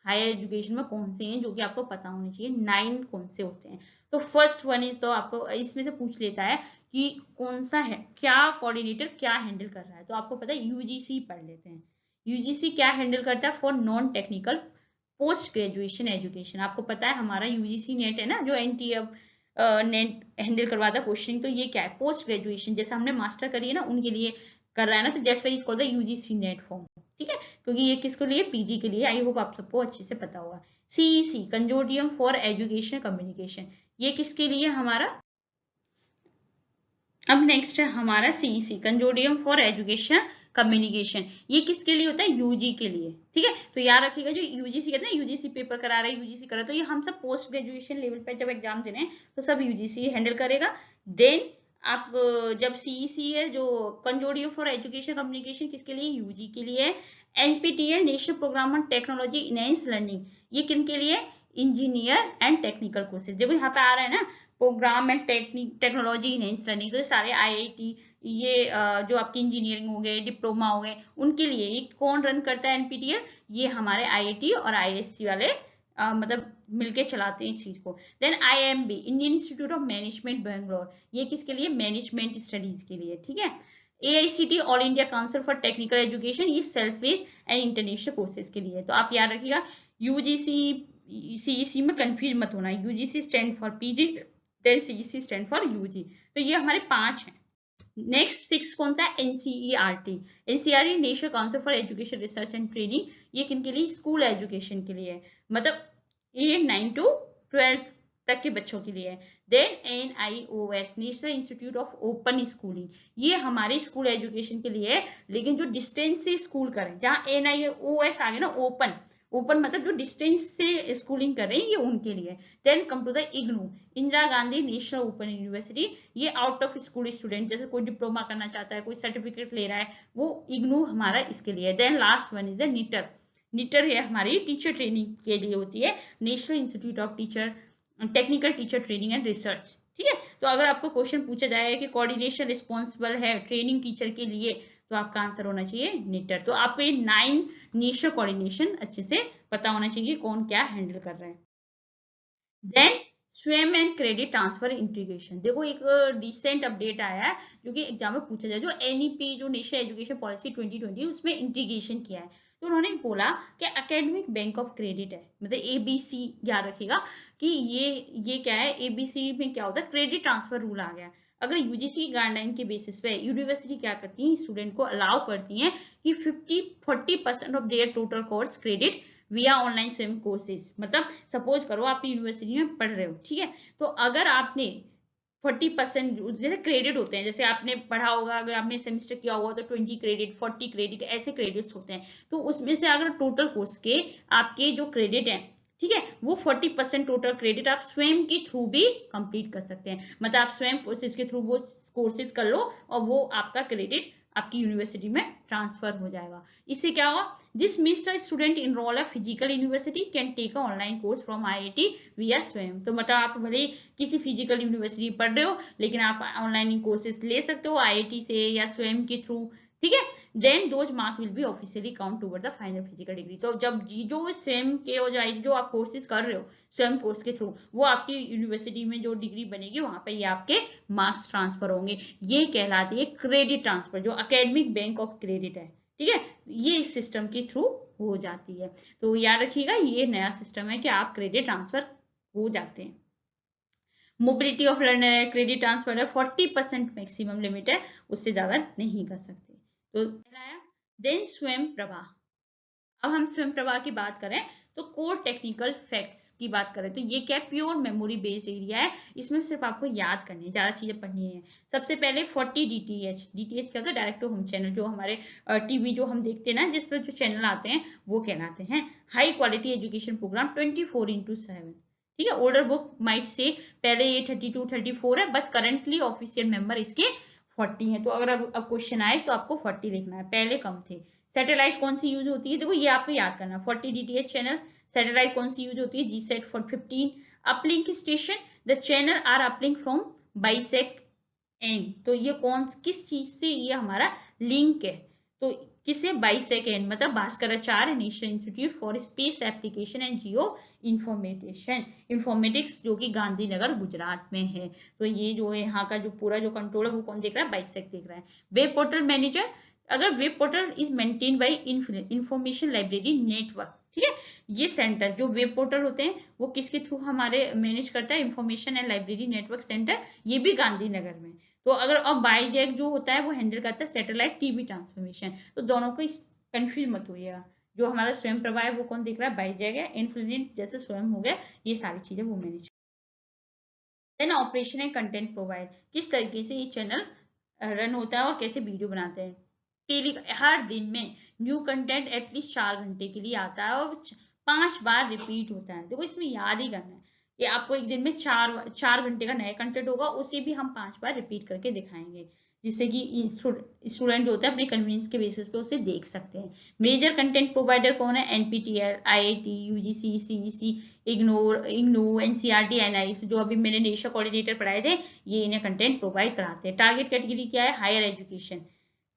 higher education में कौन से हैं जो कि आपको पता होने चाहिए, 9 कौन से होते हैं। तो फर्स्ट वन इज, तो आपको इसमें से पूछ लेता है कि कौन सा है, क्या कोऑर्डिनेटर क्या हैंडल कर रहा है, तो आपको पता है यूजीसी पढ़ लेते हैं। यूजीसी क्या हैंडल करता है, for non technical post graduation education. आपको पता है हमारा यूजीसी नेट है ना, जो एनटीए नेट हैंडल करवाता है क्वेश्चनिंग, तो ये क्या है, पोस्ट ग्रेजुएशन, जैसे हमने मास्टर करी है ना उनके लिए कर रहा है ना, तो that's why is called the UGC net form, ठीक है, क्योंकि ये किसके लिए, पीजी के लिए। आई होप आप सबको अच्छे से पता होगा। सीईसी, कंजोर्डियम फॉर एजुकेशन कम्युनिकेशन, ये किसके लिए हमारा, अब नेक्स्ट है हमारा सीईसी, कंजोर्डियम फॉर एजुकेशन कम्युनिकेशन, ये किसके लिए होता है, यूजी के लिए, ठीक है। तो याद रखिएगा, जो यूजीसी कहते हैं यूजीसी पेपर करा रहे हैं, यूजीसी कर रहा है, तो ये हम सब पोस्ट ग्रेजुएशन लेवल पे जब एग्जाम दे रहे हैं तो सब यूजीसी हैंडल करेगा। देन आप जब सीईसी है, जो कंजोर्डियम फॉर एजुकेशन कम्युनिकेशन, किसके लिए, यूजी के लिए। NPTEL national programme on technology enhance learning, ये किनके लिए, इंजीनियर एंड टेक्निकल कोर्सेज। देखो यहाँ पे आ रहा है ना, programme and technology enhance learning, तो सारे आईआईटी, ये जो आपकी इंजीनियरिंग हो गए, डिप्लोमा हो गए, उनके लिए ये कौन रन करता है, एनपीटीईएल, ये हमारे आईआईटी और आईएससी वाले मतलब मिलके चलाते हैं इस चीज को। Then IIMB, Indian institute of management Bangalore, ये किसके लिए, मैनेजमेंट स्टडीज के लिए, ठीक है। AICTE, all India council for technical education, ये self based and international courses के लिए। तो आप याद रखिएगा, यूजीसी सीईसी में कंफ्यूज मत होना, UGC stand for PG, then CEC stand for UG. तो ये हमारे 5 हैं। नेक्स्ट 6 कौन सा है, NCERT, NCERT national council for education research and training, ये किनके लिए, स्कूल एजुकेशन के लिए है, मतलब ये 9 to 12 तक के बच्चों के लिए है। Then NIOS, national institute of open schooling, ये हमारे स्कूल एजुकेशन के लिए है, लेकिन जो डिस्टेंस से स्कूल करें, जहां एनआईओएस आ गया ना, ओपन, ओपन मतलब जो डिस्टेंस से स्कूलिंग कर रहे हैं, ये उनके लिए। Then come to the IGNOU, Indira Gandhi national open university, ये आउट ऑफ स्कूल स्टूडेंट, जैसे कोई डिप्लोमा करना चाहता है, कोई सर्टिफिकेट ले रहा है, वो इग्नू हमारा इसके लिए। Then last one is the NITTTR, NITTTR है हमारी टीचर ट्रेनिंग के लिए होती है, national institute of teacher technical teacher training and research, ठीक है। तो अगर आपको क्वेश्चन पूछा जाए कि कोऑर्डिनेशन रिस्पॉन्सिबल है ट्रेनिंग टीचर के लिए, तो आपका आंसर होना चाहिए निटर। तो आपको ये 9 नेशनल कोऑर्डिनेशन अच्छे से पता होना चाहिए कौन क्या हैंडल कर रहा है। देन स्वयं एंड क्रेडिट ट्रांसफर इंटीग्रेशन। देखो एक रिसेंट अपडेट आया है जो कि एग्जाम में पूछा जाए, जो एनईपी जो नेशनल एजुकेशन पॉलिसी 2020 उसमें इंटीग्रेशन किया है। तो उन्होंने बोला कि एकेडमिक बैंक ऑफ क्रेडिट है, मतलब एबीसी याद रखिएगा कि ये क्या है, एबीसी में क्या होता है, क्रेडिट ट्रांसफर रूल आ गया। अगर यूजीसी गाइडलाइन के बेसिस पे यूनिवर्सिटी क्या करती है, स्टूडेंट को अलाउ करती है कि 40% of their total course credit विया ऑनलाइन स्वयं कोर्सेज। मतलब सपोज करो आप यूनिवर्सिटी में पढ़ रहे हो, ठीक है, तो अगर आपने 40% जैसे क्रेडिट होते हैं, जैसे आपने पढ़ा होगा, अगर आपने सेमेस्टर किया होगा तो 20 क्रेडिट 40 क्रेडिट ऐसे क्रेडिट्स होते हैं। तो उसमें से अगर टोटल कोर्स के आपके जो क्रेडिट है, ठीक है, वो 40% टोटल क्रेडिट आप स्वयं के थ्रू भी कंप्लीट कर सकते हैं। मतलब आप स्वयं कोर्सेज के थ्रू वो कोर्सेज कर लो और वो आपका क्रेडिट आपकी यूनिवर्सिटी में ट्रांसफर हो जाएगा। इससे क्या होगा, this means the student enrol a physical university can take a online course from IIT via Swayam. तो मतलब आप भले किसी फिजिकल यूनिवर्सिटी पढ़ रहे हो, लेकिन आप ऑनलाइन कोर्सेज ले सकते हो आईआईटी से या स्वयं के थ्रू, ठीक है। Then those mark will be officially count toward the final physical degree. तो जब जो स्वयं के हो जाए, जो आप कोर्सेज कर रहे हो स्वयं कोर्स के थ्रू, वो आपकी यूनिवर्सिटी में जो डिग्री बनेगी वहां पे ये आपके मार्क्स ट्रांसफर होंगे। ये कहलाती है क्रेडिट ट्रांसफर, जो एकेडमिक बैंक ऑफ क्रेडिट है, ठीक है, ये इस सिस्टम के थ्रू हो जाती है। तो याद रखिएगा ये नया सिस्टम है कि आप क्रेडिट ट्रांसफर हो जाते हैं। मोबिलिटी ऑफ लर्नर है, क्रेडिट ट्रांसफर है, 40% मैक्सिमम लिमिट है, उससे ज्यादा नहीं कर सकते। तो देन स्वयं प्रभा। अब हम स्वयं प्रभा की बात करें तो कोर टेक्निकल फैक्ट्स की बात करें तो ये क्या प्योर मेमोरी बेस्ड एरिया है। इसमें सिर्फ आपको याद करनी है, ज्यादा चीजें पढ़नी है। सबसे पहले 40 डीटीएच। डीटीएच क्या होता है, डायरेक्ट टू होम चैनल, जो हमारे टीवी जो हम देखते हैं ना, जिस पर जो चैनल आते हैं वो कहलाते हैं हाई क्वालिटी एजुकेशन प्रोग्राम 24/7। ठीक है, ओल्डर बुक माइट से पहले ये 32 34 है, बट करंटली ऑफिशियल मेंबर इसके 40 है। तो अगर अब क्वेश्चन आए तो आपको 40 लिखना है, पहले कम थे। सैटेलाइट कौन सी यूज होती है, देखो ये आपको याद करना, 40 डीटीएच चैनल। सैटेलाइट कौन सी यूज होती है, GSAT for 15। Uplink station, the channel are uplink from बाइसेक एंड। तो ये कौन किस चीज से ये हमारा लिंक है, तो किसे, बाइसेक एंड मतलब Bhaskaracharya national institute for space application and Jio informatics, जो कि गांधीनगर गुजरात में है। तो ये जो है यहाँ का जो पूरा जो कंट्रोल है वो कौन देख रहा है, बाइसेक देख रहा है। वेब पोर्टल मैनेजर, अगर web portal is maintain by information library network, ठीक है, ये सेंटर जो वेब पोर्टल होते हैं वो किसके थ्रू हमारे मैनेज करता है, information and library network centre, ये भी गांधीनगर में। तो अगर अब बाईजैक जो होता है वो हैंडल करता है सैटेलाइट टीवी ट्रांसफॉर्मेशन। तो दोनों को कंफ्यूज मत होइएगा, जो हमारा स्वयं प्रभा है वो कौन देख रहा है, बाईजैक है। इन्फ्लुएंट जैसे स्वयं हो गया, ये सारी चीजें वो manage. Then operation and content provide, किस तरीके से ये चैनल रन होता है और कैसे वीडियो बनाते हैं। डेली हर दिन में न्यू कंटेंट एटलीस्ट 4 घंटे के लिए आता है और 5 बार रिपीट होता है। देखो इसमें याद ही करना है कि आपको एक दिन में 4 घंटे का नया कंटेंट होगा, उसे भी हम 5 बार रिपीट करके दिखाएंगे, जिससे कि स्टूडेंट जो होता है अपने कन्वीनियंस के बेसिस पे उसे देख सकते हैं। मेजर कंटेंट प्रोवाइडर कौन है, NPTEL, IIT, UGC, CEC, IGNOU, NCERT, NIST, जो अभी मैंने नेशनल कोऑर्डिनेटर पढ़ाए थे, ये इन्हें कंटेंट प्रोवाइड कराते हैं। टारगेट कैटेगरी क्या है, हायर एजुकेशन,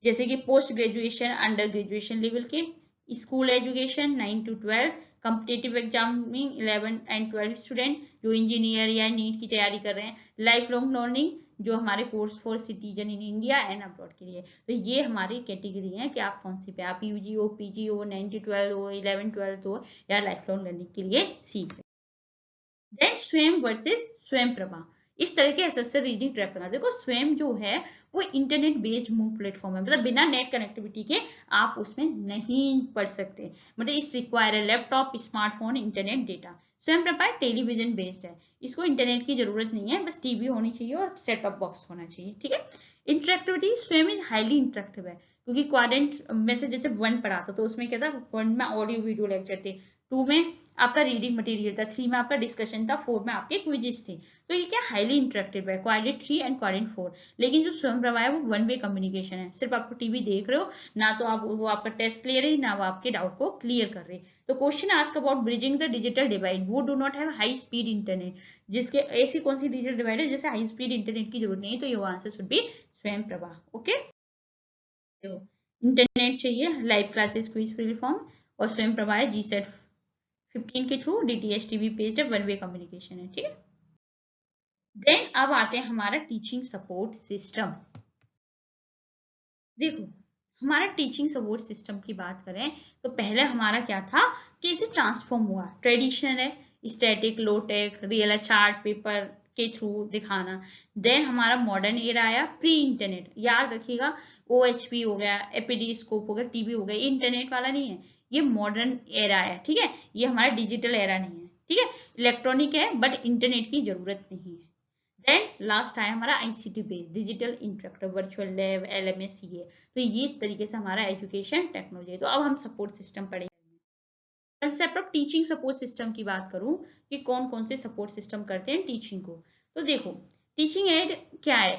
जैसे कि post graduation, under graduation level के, school education 9 to 12, competitive exam in 11 and 12 student जो इंजीनियर या नीट की तैयारी कर रहे हैं, लाइफ लॉन्ग लर्निंग जो हमारे course for citizen in India and abroad के लिए। तो ये हमारी कैटेगरी है कि आप कौन सी पे, आप यूजी हो, पीजी हो, 9 to 12 हो, 11 12 हो, या लाइफ लॉन्ग लर्निंग के लिए सीख रहे हैं। देन स्वयं वर्सेस स्वयं प्रभा, इस तरह के एसेसर रीडिंग ट्रैप करना। देखो स्वयं जो है वो इंटरनेट बेस्ड मूव प्लेटफॉर्म है, मतलब बिना नेट कनेक्टिविटी के आप उसमें नहीं पढ़ सकते, मतलब इस require laptop, smartphone, internet data. स्वयं प्रभा टेलीविजन बेस्ड है, इसको इंटरनेट की जरूरत नहीं है, बस टीवी होनी चाहिए और सेट टॉप बॉक्स होना चाहिए, ठीक है। इंटरेक्टिविटी, स्वयं इज हाईली इंटरेक्टिव है, क्योंकि क्वाड्रेंट में से जैसे 1 पढ़ा था तो उसमें क्या था, 1 में ऑडियो वीडियो लेक्चर थे, 2 में आपका रीडिंग मटेरियल था, 3 में आपका डिस्कशन था, 4 में आपके क्विजेस थे। तो ये क्या हाईली इंटरेक्टिव है, क्वाड्रेंट 3 एंड क्वाड्रेंट 4। लेकिन जो स्वयं प्रभा है वो 1 वे कम्युनिकेशन है, सिर्फ आपको टीवी देख रहे हो ना, तो आप वो आपका टेस्ट ले रही ना वो आपके डाउट को क्लियर कर रही। तो question ask about bridging the digital divide, वो do not have high speed internet, जिसके ऐसी कौन सी डिजिटल डिवाइड है जैसे हाई स्पीड इंटरनेट की जरूरत नहीं है, तो ये आंसर शुड बी स्वयं प्रभा। ओके, इंटरनेट चाहिए, live classes, quiz free form और स्वयं प्रभा है GSET 15 के through DTH TV page one way communication है, ठीक है। देन अब आते हैं हमारा टीचिंग सपोर्ट सिस्टम। देखो, हमारा टीचिंग सपोर्ट सिस्टम की बात करें तो पहले हमारा क्या था कि इसे ट्रांसफॉर्म हुआ। ट्रेडिशनल है, स्टैटिक, लो टेक, रियल चार्ट पेपर के थ्रू दिखाना। देन हमारा मॉडर्न एरा आया, प्री इंटरनेट। याद रखिएगा, OHP हो गया, एपीडीस्कोप हो गया, टीवी हो गया, ये इंटरनेट वाला नहीं है, ये मॉडर्न एरा है, ठीक है। ये हमारा डिजिटल एरा नहीं है, ठीक है। इलेक्ट्रॉनिक है बट इंटरनेट की जरूरत नहीं है। देन लास्ट आया हमारा ICT based, digital interactive, virtual lab, LMS, ये। तो ये तरीके से हमारा एजुकेशन टेक्नोलॉजी है। तो अब हम सपोर्ट सिस्टम पढ़ेंगे। Concept of teaching support system की बात करूं कि कौन कौन से सपोर्ट सिस्टम करते हैं टीचिंग को, तो देखो, टीचिंग एड क्या है?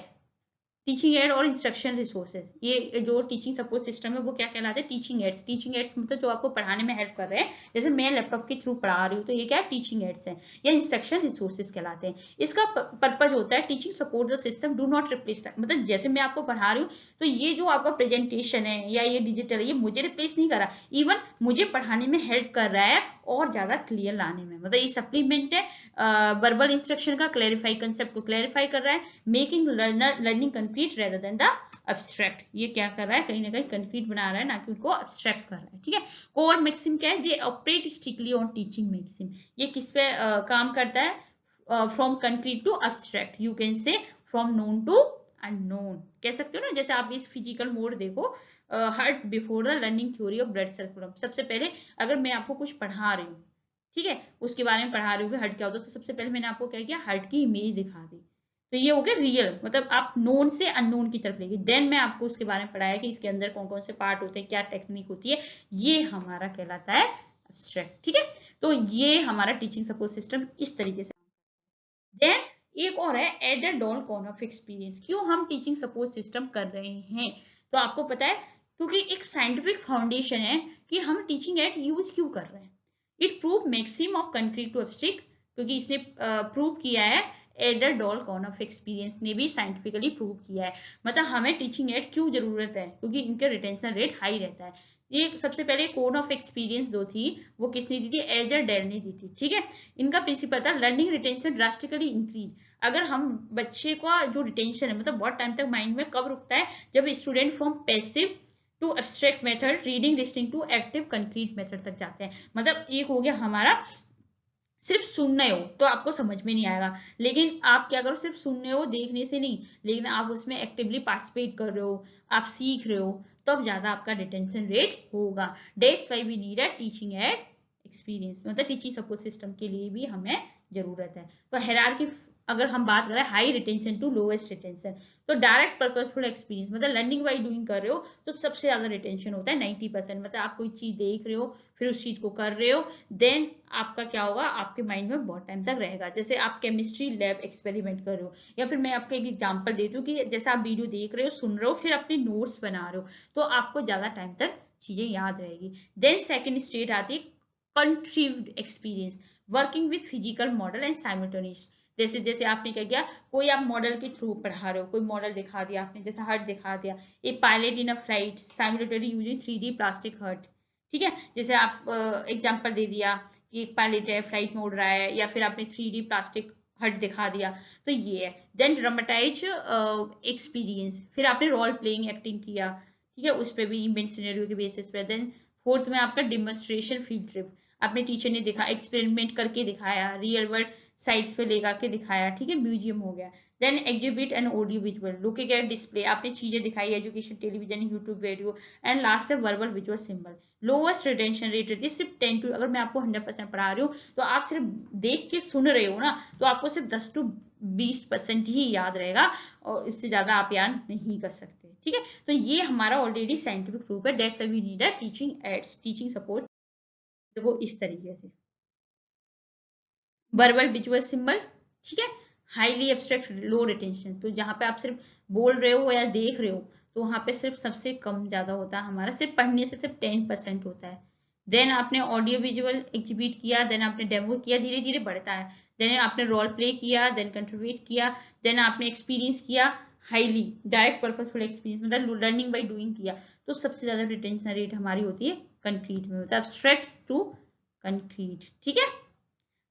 टीचिंग एड और इंस्ट्रक्शन रिसोर्सेज, ये जो टीचिंग सपोर्ट सिस्टम है वो क्या कहलाते हैं? Teaching aids. टीचिंग एड्स मतलब जो आपको पढ़ाने में हेल्प कर रहे हैं, जैसे मैं लैपटॉप के थ्रू पढ़ा रही हूँ तो ये क्या है? टीचिंग एड्स है, या इंस्ट्रक्शन रिसोर्सेज कहलाते हैं। इसका पर्पज होता है teaching support the system, do not replace, मतलब जैसे मैं आपको पढ़ा रही हूँ तो ये जो आपका प्रेजेंटेशन है या ये डिजिटल है, ये मुझे रिप्लेस नहीं कर रहा, इवन मुझे पढ़ाने में हेल्प कर रहा है और ज्यादा क्लियर लाने में, मतलब ये सप्लीमेंट है। वर्बल इंस्ट्रक्शन का क्लैरिफाई, कंसेप्ट को क्लैरिफाई कर रहा है, making learning concrete rather than the abstract. ये क्या कर रहा है? कहीं ना कहीं कंक्रीट बना रहा है, ना कि उनको एब्स्ट्रैक्ट कर रहा है, ठीक है। कोर मैक्सिम क्या है? They operate strictly on teaching maxim. ये किस पे काम करता है? From concrete to abstract, you can say from known to unknown, कह सकते हो ना। जैसे आप इस फिजिकल मोड देखो, heart before the learning theory of blood circulation. सबसे पहले अगर मैं आपको कुछ पढ़ा रही हूँ, ठीक है, उसके बारे में पढ़ा रही हूँ कि हर्ट क्या होता है, तो सबसे पहले मैंने आपको क्या किया? हर्ट की इमेज दिखा दी। तो ये हो गया रियल, मतलब आप नोन से अननोन की तरफ लेके, देन मैं आपको उसके बारे में पढ़ाया कि इसके अंदर कौन कौन से पार्ट होते हैं, क्या टेक्निक होती है, ये हमारा कहलाता है एब्स्ट्रैक्ट, ठीक है। तो ये हमारा टीचिंग सपोर्ट सिस्टम इस तरीके से। देन एक और है added on cone of experience. क्यों हम टीचिंग सपोर्ट सिस्टम कर रहे हैं? तो आपको पता है, क्योंकि एक साइंटिफिक फाउंडेशन है कि हम टीचिंग एड यूज क्यों कर रहे हैं। It prove maxim of concrete to abstract, क्योंकि इसने प्रूव किया है, Edgar Dale cone of experience ने भी साइंटिफिकली प्रूव किया है। मतलब हमें टीचिंग एड क्यों जरूरत है? क्योंकि इनके रिटेंशन रेट हाई रहता है। ये सबसे पहले कोन ऑफ एक्सपीरियंस दो थी, वो किसने दी थी? एजर डेल ने दी थी, ठीक है। इनका प्रिंसिपल था लर्निंग रिटेंशन ड्रास्टिकली इंक्रीज। अगर हम बच्चे का जो रिटेंशन है, मतलब बहुत टाइम तक माइंड में कब रुकता है? जब student from passive to abstract method, reading listening to active concrete method तक जाते हैं। मतलब एक हो गया हमारा, सिर्फ सुनने हो तो आपको समझ में नहीं आएगा, लेकिन आप क्या करो? सिर्फ सुनने हो, देखने से नहीं, लेकिन आप उसमें एक्टिवली पार्टिसिपेट कर रहे हो, आप सीख रहे हो, तब ज्यादा आपका रिटेंशन रेट होगा। That's why we need a teaching aid experience, मतलब टीचिंग सपोर्ट सिस्टम के लिए भी हमें जरूरत है। तो हायरार्की, अगर हम बात करें high retention to lowest retention, तो डायरेक्ट पर्पसफुल एक्सपीरियंस, मतलब लर्निंग बाई डूइंग कर रहे हो तो सबसे ज्यादा रिटेंशन होता है 90%। मतलब आप कोई चीज देख रहे हो, फिर उस चीज को कर रहे हो, देन आपका क्या होगा? आपके माइंड में बहुत टाइम तक रहेगा। जैसे आप केमिस्ट्री लैब एक्सपेरिमेंट कर रहे हो, या फिर मैं आपको एक एग्जांपल देती हूँ कि जैसे आप वीडियो देख रहे हो, सुन रहे हो, फिर अपने नोट्स बना रहे हो, तो आपको ज्यादा टाइम तक चीजें याद रहेगी। देन सेकेंड स्टेट आती है contrived experience, working with physical model and simultaneous. जैसे जैसे आपने क्या किया? कोई आप मॉडल के थ्रू पढ़ा रहे हो, कोई मॉडल दिखा दिया आपने, जैसे हर्ट दिखा दिया, a pilot in a flight simultaneously using 3D plastic heart, ठीक है। जैसे आप एग्जांपल दे दिया कि एक पायलट है, फ्लाइट में उड़ रहा है, या फिर आपने 3D प्लास्टिक हट दिखा दिया, तो ये है। देन ड्रामेटाइज एक्सपीरियंस, फिर आपने रोल प्लेइंग एक्टिंग किया, ठीक है, उस पर भी इवेंट सिनेरियो के बेसिस पे। देन फोर्थ में आपका डेमोन्स्ट्रेशन फील्ड ट्रिप, अपने टीचर ने दिखा, एक्सपेरिमेंट करके दिखाया, रियल वर्ल्ड साइट्स पे लेगा के दिखाया, ठीक है, म्यूजियम हो गया। Then exhibit and audio visual, looking at display, आपने चीजें दिखाई, education, television, YouTube video. And last है verbal visual symbol. Lowest retention rate रहती है सिर्फ 10 टू, अगर मैं आपको 100% पढ़ा रही हूँ तो आप सिर्फ देख के सुन रहे हो ना, तो आपको सिर्फ 10 टू 20% ही याद रहेगा, और इससे ज्यादा आप याद नहीं कर सकते, ठीक है। तो ये हमारा ऑलरेडी साइंटिफिक प्रूफ है, that's why we need a teaching aids, teaching support. देखो इस तरीके से वर्बल विजुअल सिंबल, ठीक है, हाईली एब्स्ट्रैक्ट, लो रिटेंशन, तो जहां पे आप सिर्फ बोल रहे हो या देख रहे हो, तो वहां पे सिर्फ सबसे कम ज्यादा होता है हमारा, सिर्फ पढ़ने से सिर्फ 10% होता है। देन आपने ऑडियो विजुअल एग्जिबिट किया, देन आपने डेमो किया, धीरे धीरे बढ़ता है। देन आपने रोल प्ले किया, देन कंट्रीब्यूट किया, देन आपने एक्सपीरियंस किया, हाईली डायरेक्ट पर्पसफुल एक्सपीरियंस मतलब लर्निंग बाय डूइंग किया तो सबसे ज्यादा रिटेंशन रेट हमारी होती है कंक्रीट में, मतलब एब्स्ट्रैक्ट टू कंक्रीट। ठीक है,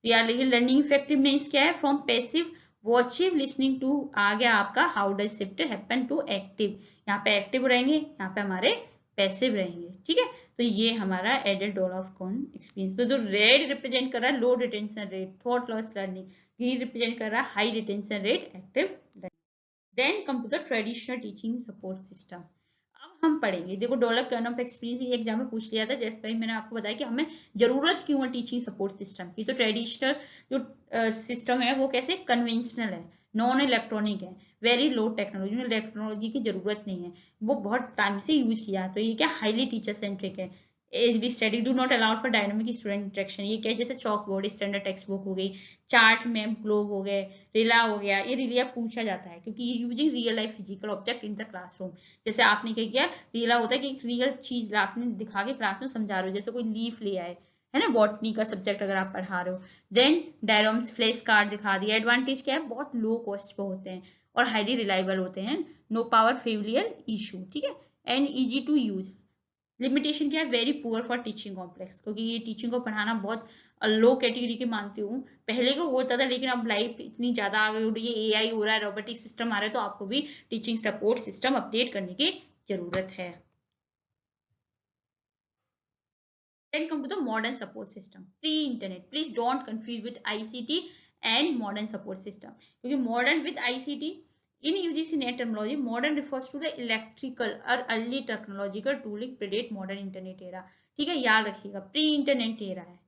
यार लर्निंग इफेक्टिवनेस क्या है, फ्रॉम पैसिव वॉचिव लिसनिंग टू आ गया आपका how does shift happen to active, यहाँ पे एक्टिव रहेंगे, यहाँ पे हमारे पैसिव रहेंगे। ठीक है, तो ये हमारा एडेड डॉल ऑफ कॉन एक्सपीरियंस। तो जो रेड रिप्रेजेंट कर रहा है low retention rate thought loss learning, green represent कर रहा है high retention rate active learning. Then come to the traditional teaching support system. अब हम पढ़ेंगे, देखो डेवलप करना ऑफ एक्सपीरियंस ये एग्जाम में पूछ लिया था, जैसे मैंने आपको बताया कि हमें जरूरत क्यों है टीचिंग सपोर्ट सिस्टम की। तो ट्रेडिशनल जो सिस्टम है वो कैसे कन्वेंशनल है, नॉन इलेक्ट्रॉनिक है, वेरी लो टेक्नोलॉजी में टेक्नोलॉजी की जरूरत नहीं है, वो बहुत टाइम से यूज किया है। तो ये क्या हाईली टीचर सेंट्रिक है, as be study do not allowed for dynamic student interaction. ये क्या है, जैसे chalk board standard text book हो गई, चार्ट मैप ग्लोब हो गए, रिला हो गया, ये रिला पूछा जाता है क्योंकि ये using real life physical object in the classroom. जैसे आपने क्या किया, रिला होता है कि एक रियल चीज आपने दिखा के क्लास में समझा रहे हो, जैसे कोई लीफ ले आए है ना, बॉटनी का सब्जेक्ट अगर आप पढ़ा रहे हो। देन डायरोम्स फ्लैश कार्ड दिखा दिया। एडवांटेज क्या है, बहुत लो कॉस्ट पे होते हैं और हाईली रिलायबल होते हैं, नो पावर फेलियर इशू। ठीक है, and easy to use. Limitation क्या है, very poor for teaching complex, क्योंकि ये टीचिंग को पढ़ाना बहुत लो कैटेगरी के मानती हूँ। पहले को होता था लेकिन अब लाइफ इतनी ज्यादा आगे हो रही है, एआई हो रहा है, रोबोटिक सिस्टम आ रहा है, तो आपको भी टीचिंग सपोर्ट सिस्टम अपडेट करने की जरूरत है। Then come to the modern support system, pre-internet. Please don't confuse with ICT and modern support system. क्योंकि modern with ICT in UGC net terminology, modern refers to the electrical or early technological tooling predate modern internet era. ठीक है, याद रखिएगा, pre internet era है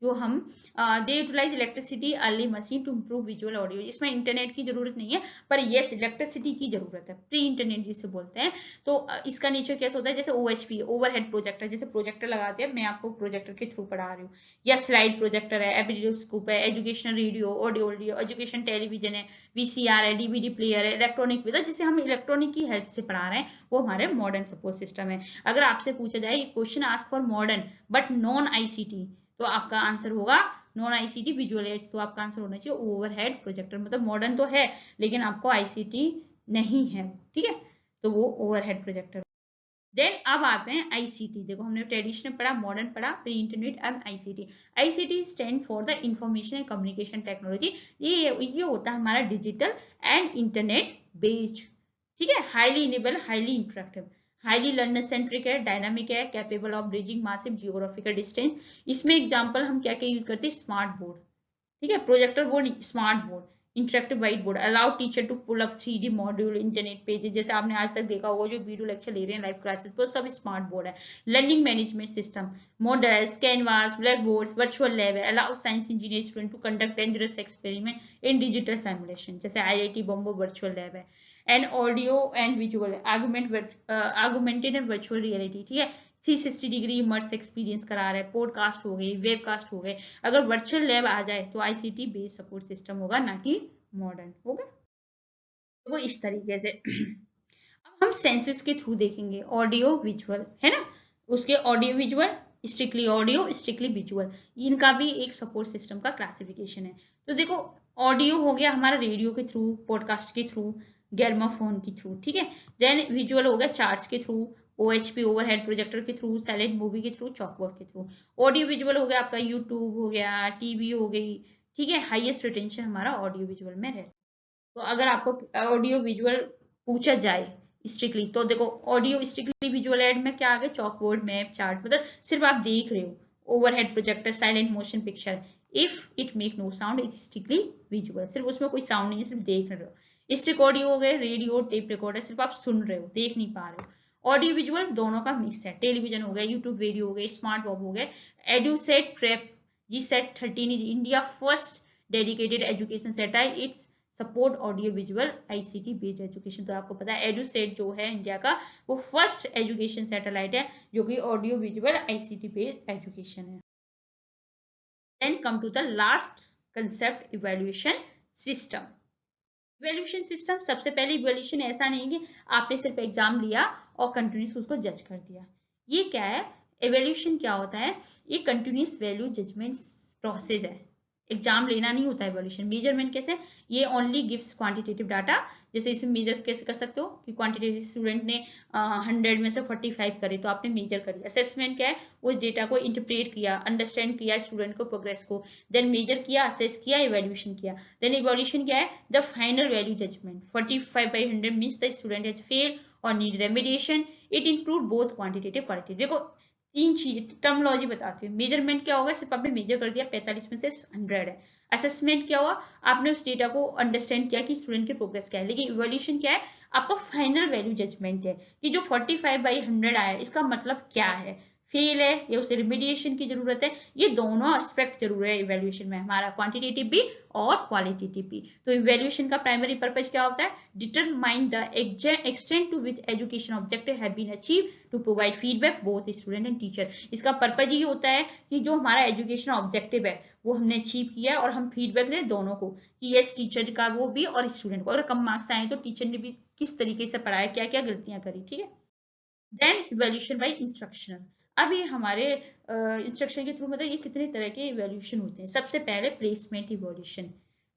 जो हम they utilize electricity early machine to improve visual audio. इसमें internet की जरूरत नहीं है, पर यस इलेक्ट्रिसिटी की जरूरत है, प्री इंटरनेट जिसे बोलते हैं। तो इसका नेचर कैसा होता है, जैसे OHP ओवरहेड प्रोजेक्टर, जैसे प्रोजेक्टर लगाते हैं, मैं आपको प्रोजेक्टर के थ्रू पढ़ा रही हूँ, या स्लाइड प्रोजेक्टर है, एबिडियोस्कोप है, educational radio, audio audio education television है, VCR है, DVD प्लेयर है, इलेक्ट्रॉनिक विद जिसे हम इलेक्ट्रॉनिक की हेल्प से पढ़ा रहे हैं, वो हमारे मॉडर्न सपोर्ट सिस्टम है। अगर आपसे पूछा जाए question ask for modern but non ICT, तो आपका आंसर होगा नॉन ICT विजुअल एड्स। तो आपका आंसर होना चाहिए ओवरहेड प्रोजेक्टर, मतलब मॉडर्न तो है लेकिन आपको ICT नहीं है। ठीक है, तो वो ओवरहेड प्रोजेक्टर। देन अब आते हैं ICT। देखो हमने ट्रेडिशनल पढ़ा, मॉडर्न पढ़ा, pre internet and ICT। ICT stand for the information and communication technology. ये होता है हमारा डिजिटल एंड इंटरनेट बेस्ड। ठीक है, highly enable, highly interactive, highly learner centric है, डायनामिक है, capable of bridging massive geographical distance. इसमें एग्जांपल हम क्या क्या यूज करते हैं, स्मार्ट बोर्ड, ठीक है, projector board, smart board, interactive white board, allow teacher to pull up 3D module, internet pages, जैसे आपने आज तक देखा होगा जो वीडियो लेक्चर ले रहे हैं लाइव क्लासेस, वो सब स्मार्ट बोर्ड है। Learning management system, Moodle, Canvas, Blackboard, virtual lab है, allow science engineer student to conduct dangerous experiment in digital simulation, जैसे IIT बॉम्बे वर्चुअल लैब है। And audio and visual augmented and virtual reality, ठीक है, 360 degree immerse experience करा रहा है, podcast हो गई, वेबकास्ट हो गए। अगर वर्चुअल लैब आ जाए तो ICT बेस्ड सपोर्ट सिस्टम होगा, ना कि मॉडर्न होगा। तो वो इस तरीके से अब हम सेंसेस के थ्रू देखेंगे, ऑडियो विजुअल है ना, उसके audio visual, strictly audio, strictly visual, इनका भी एक सपोर्ट सिस्टम का क्लासिफिकेशन है। तो देखो ऑडियो हो गया हमारा रेडियो के थ्रू, पॉडकास्ट के थ्रू, ग्रामोफोन के थ्रू, ठीक है। देन विजुअल हो गया चार्ट्स के थ्रू, OHP ओवरहेड प्रोजेक्टर के थ्रू, साइलेंट मूवी के थ्रू, चॉकबोर्ड के थ्रू। ऑडियो विजुअल हो गया आपका यूट्यूब हो गया, TV हो गई, ठीक है। हाईएस्ट रिटेंशन हमारा ऑडियो विजुअल में रहता है। तो अगर आपको ऑडियो विजुअल पूछा जाए स्ट्रिक्टली, तो देखो ऑडियो स्ट्रिक्टली विजुअल एड में क्या आ गया, चॉकबोर्ड, मैप, चार्ट, मतलब सिर्फ आप देख रहे हो, overhead projector, silent motion picture, if it make no sound it's strictly visual, सिर्फ उसमें कोई साउंड नहीं है, सिर्फ देख रहे हो। स्टिक ऑडियो हो गए, रेडियो, टेप रिकॉर्डर, सिर्फ आप सुन रहे हो, देख नहीं पा रहे हो। ऑडियो विजुअल दोनों का मिक्स है, टेलीविजन हो गया, यूट्यूब वीडियो हो गए, स्मार्ट वॉब हो गए। एडुसेट ट्रैप GSET 13 is India first dedicated education satellite, it's support audio visual ICT based education. तो आपको पता है एडुसेट जो है इंडिया का, वो फर्स्ट एजुकेशन सैटेलाइट है जो कि audio visual ICT based education है। Then come to the last concept, evaluation system. Evaluation system, सबसे पहले इवैल्यूएशन ऐसा नहीं कि आपने सिर्फ एग्जाम लिया और कंटिन्यूस उसको जज कर दिया। ये क्या है, इवैल्यूएशन क्या होता है, ये कंटिन्यूस वैल्यू जजमेंट प्रोसेस है। एग्जाम लेना नहीं होता है इवैल्यूएशन। मेजरमेंट कैसे, ये ओनली गिव्स क्वांटिटेटिव डाटा। जैसे इसमें मेजर कैसे कर सकते हो कि क्वांटिटेटिव स्टूडेंट ने 100 में से 45 करे तो आपने मेजर कर लिया। असेसमेंट क्या है, उस डेटा को इंटरप्रेट किया, अंडरस्टैंड किया स्टूडेंट को, प्रोग्रेस को, देन मेजर किया, असेस किया, इवैल्यूएशन किया। देन इवैल्यूएशन क्या है, the final value judgment. 45/100 means the student has failed और need remediation. It include both quantitative qualitative. देखो तीन चीज टर्मोलॉजी बताती हूँ। मेजरमेंट क्या होगा, सिर्फ आपने मेजर कर दिया 45 में से 100 है। असेसमेंट क्या हुआ, आपने उस डेटा को अंडरस्टैंड किया कि स्टूडेंट की प्रोग्रेस क्या है। लेकिन इवैल्यूएशन क्या है, आपका फाइनल वैल्यू जजमेंट है कि जो 45/100 आया इसका मतलब क्या है, फेल है या उसे रिमेडिएशन की जरूरत है। ये दोनों एस्पेक्ट जरूर है इवैल्यूएशन में, हमारा क्वांटिटेटिव भी और क्वालिटेटिव भी। तो इवैल्यूएशन का प्राइमरी पर्पज क्या होता है, determine the extent to which education objective have been achieve to provide feedback both student and teacher. इसका पर्पज ये होता है कि जो हमारा एजुकेशन ऑब्जेक्टिव है वो हमने अचीव किया है और हम फीडबैक दें दोनों को कि यस टीचर का वो भी और स्टूडेंट को। अगर कम मार्क्स आए तो टीचर ने भी किस तरीके से पढ़ाया, क्या क्या गलतियां करी, ठीक है। Then evaluation by instructional. अब ये हमारे इंस्ट्रक्शन के थ्रू मतलब ये कितने तरह के इवैल्यूएशन होते हैं। सबसे पहले प्लेसमेंट इवैल्यूएशन।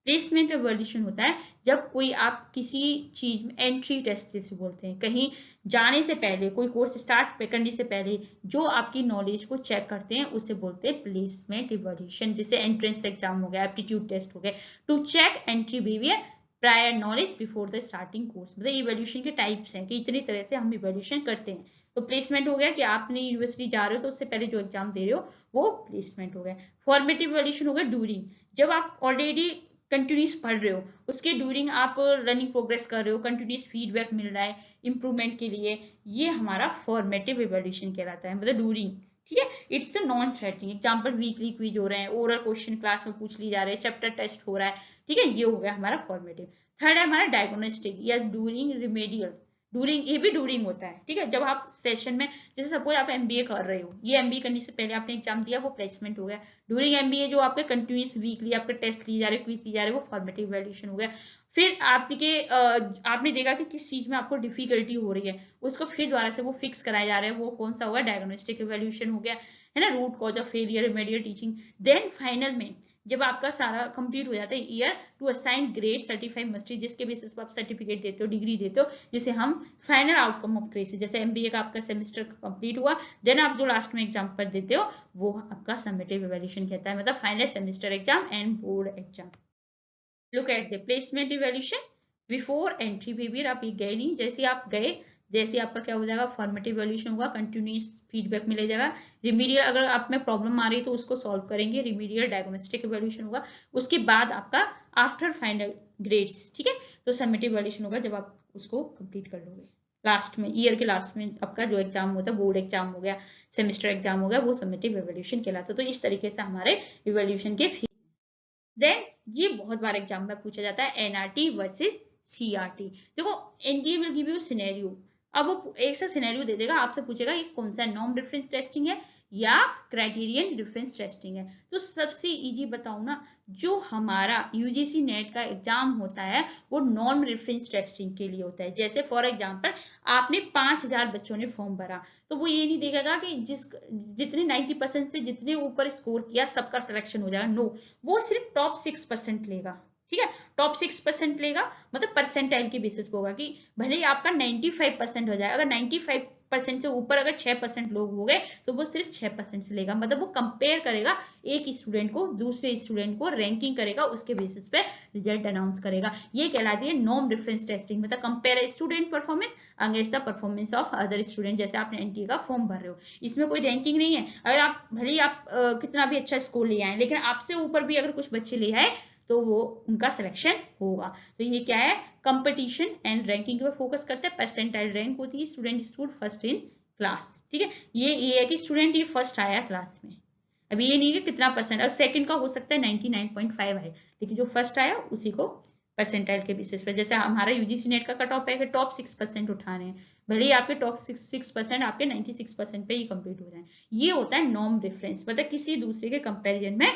प्लेसमेंट इवैल्यूएशन होता है जब कोई आप किसी चीज में एंट्री टेस्ट जैसे बोलते हैं, कहीं जाने से पहले, कोई कोर्स स्टार्ट करने से पहले जो आपकी नॉलेज को चेक करते हैं उसे बोलते हैं प्लेसमेंट इवैल्यूएशन। जैसे एंट्रेंस एग्जाम हो गया, एप्टीट्यूड टेस्ट हो गया, to check entry behaviour prior knowledge before the starting course. मतलब इवैल्यूएशन के टाइप्स हैं कि इतनी तरह से हम इवैल्यूएशन करते हैं। तो प्लेसमेंट हो गया कि आपने यूनिवर्सिटी जा रहे हो तो उससे पहले जो एग्जाम दे रहे हो वो प्लेसमेंट हो गया। फॉर्मेटिव इवैल्यूएशन हो गया ड्यूरिंग, जब आप ऑलरेडी कंटिन्यूस पढ़ रहे हो उसके ड्यूरिंग आप रनिंग प्रोग्रेस कर रहे हो, कंटिन्यूस फीडबैक मिल रहा है इंप्रूवमेंट के लिए, ये हमारा फॉर्मेटिव इवैल्यूएशन कहलाता है, मतलब ड्यूरिंग, ठीक है। It's a non threatening. Example weekly quiz हो रहे हैं, ओरल क्वेश्चन क्लास में पूछ ली जा रहे हैं, चैप्टर टेस्ट हो रहा है, ठीक है, ये हो गया हमारा फॉर्मेटिव। थर्ड है हमारा डायग्नोस्टिक या ड्यूरिंग रिमेडियल। ड्यूरिंग, ये भी ड्यूरिंग होता है, ठीक है। जब आप सेशन में, जैसे सपोज आप एमबीए कर रहे हो, ये एमबीए करने से पहले आपने एग्जाम दिया, वो प्लेसमेंट हो गया। ड्यूरिंग एमबीए जो आपके कंटिन्यूस वीकली आपके टेस्ट लिए जा रहे, क्विज लिए जा रहे, वो फॉर्मेटिव इवैल्यूएशन हो गया। फिर आपने देखा कि किस चीज में आपको डिफिकल्टी हो रही है, उसको फिर दोबारा से वो फिक्स कराया जा रहा है, वो कौन सा होगा, डायग्नोस्टिक इवैल्यूएशन हो गया, है ना, root cause of failure, remedial teaching. Then final में जब आपका सारा कंप्लीट हो जाता है year, to assign grade certified mastery, जिसके बेसिस पर आप सर्टिफिकेट देते हो, डिग्री देते हो, जिसे हम फाइनल आउटकम ऑफ ग्रेड, जैसे एमबीए का आपका सेमेस्टर कंप्लीट हुआ, देन आप जो लास्ट में एग्जाम पर देते हो वो आपका समेटिव इवैल्यूएशन कहता है, मतलब final semester exam and board exam. Look at the placement evaluation before entry behaviour. आप ये गए नहीं, जैसे आप गए, जैसे आपका क्या हो जाएगा, फॉर्मेटिव इवैल्यूएशन होगा, कंटिन्यूस फीडबैक मिल जाएगा। रिमीडियल, अगर आप में प्रॉब्लम आ रही है तो उसको सॉल्व करेंगे, रिमीडियल डायग्नोस्टिक इवैल्यूएशन होगा। उसके बाद आपका आफ्टर फाइनल ग्रेड्स, ठीक है। तो समेटिव इवैल्यूएशन होगा जब आप उसको कंप्लीट कर लोगे। लास्ट में, ईयर के लास्ट में आपका जो एग्जाम होता है, बोर्ड एग्जाम हो गया, सेमेस्टर एग्जाम हो गया, वो समेटिव इवैल्यूएशन कहलाता है। तो इस तरीके से हमारे इवैल्यूएशन के देन ये बहुत बार एग्जाम में पूछा जाता है एनआरटी वर्सेस सीआरटी। देखो NDA will give you scenario, अब वो एक सा सिनेरियो दे देगा, आपसे पूछेगा ये कौन सा नॉर्म डिफरेंस टेस्टिंग है या क्राइटेरियन डिफरेंस टेस्टिंग है। तो सबसे इजी बताऊं ना, जो हमारा यूजीसी नेट का एग्जाम होता है वो नॉर्म रेफरेंस टेस्टिंग के लिए होता है। जैसे फॉर एग्जांपल आपने 5000 बच्चों ने फॉर्म भरा, तो वो ये नहीं देखेगा कि जितने 90% से जितने ऊपर स्कोर किया सबका सिलेक्शन हो जाएगा, नो, वो सिर्फ टॉप 6% लेगा, ठीक है। टॉप 6% लेगा, मतलब परसेंटाइल के बेसिस पे होगा कि भले ही आपका 95% हो जाए, अगर 95% से ऊपर अगर 6% लोग हो गए तो वो सिर्फ 6% से लेगा, मतलब वो कंपेयर करेगा एक स्टूडेंट को दूसरे स्टूडेंट को, रैंकिंग करेगा, उसके बेसिस पे रिजल्ट अनाउंस करेगा। ये कहलाती है नॉर्म डिफरेंस टेस्टिंग, मतलब compare student performance against the performance of other student. जैसे आप एनटीए का फॉर्म भर रहे हो, इसमें कोई रैंकिंग नहीं है, अगर आप भले ही आप कितना भी अच्छा स्कोर ले आए, लेकिन आपसे ऊपर भी अगर कुछ बच्चे ले आए तो वो उनका सिलेक्शन होगा। तो ये क्या है, कंपटीशन एंड रैंकिंग पे फोकस करते हैं। परसेंटाइल रैंक होती है, student stood first in class, ठीक है। ये है कि स्टूडेंट ये फर्स्ट आया क्लास में, अब ये नहीं है कितना परसेंट, अब सेकंड का हो सकता है 99.5 है, लेकिन जो फर्स्ट आया उसी को परसेंटाइल के बेसिस पे, जैसे हमारा यूजीसी नेट का कट ऑफ है कि टॉप 6% उठाने हैं, भले ही आपके टॉप 6% आपके 96% पे ही कंप्लीट हो जाए। ये होता है नॉर्म डिफरेंस, मतलब किसी दूसरे के कंपेरिजन में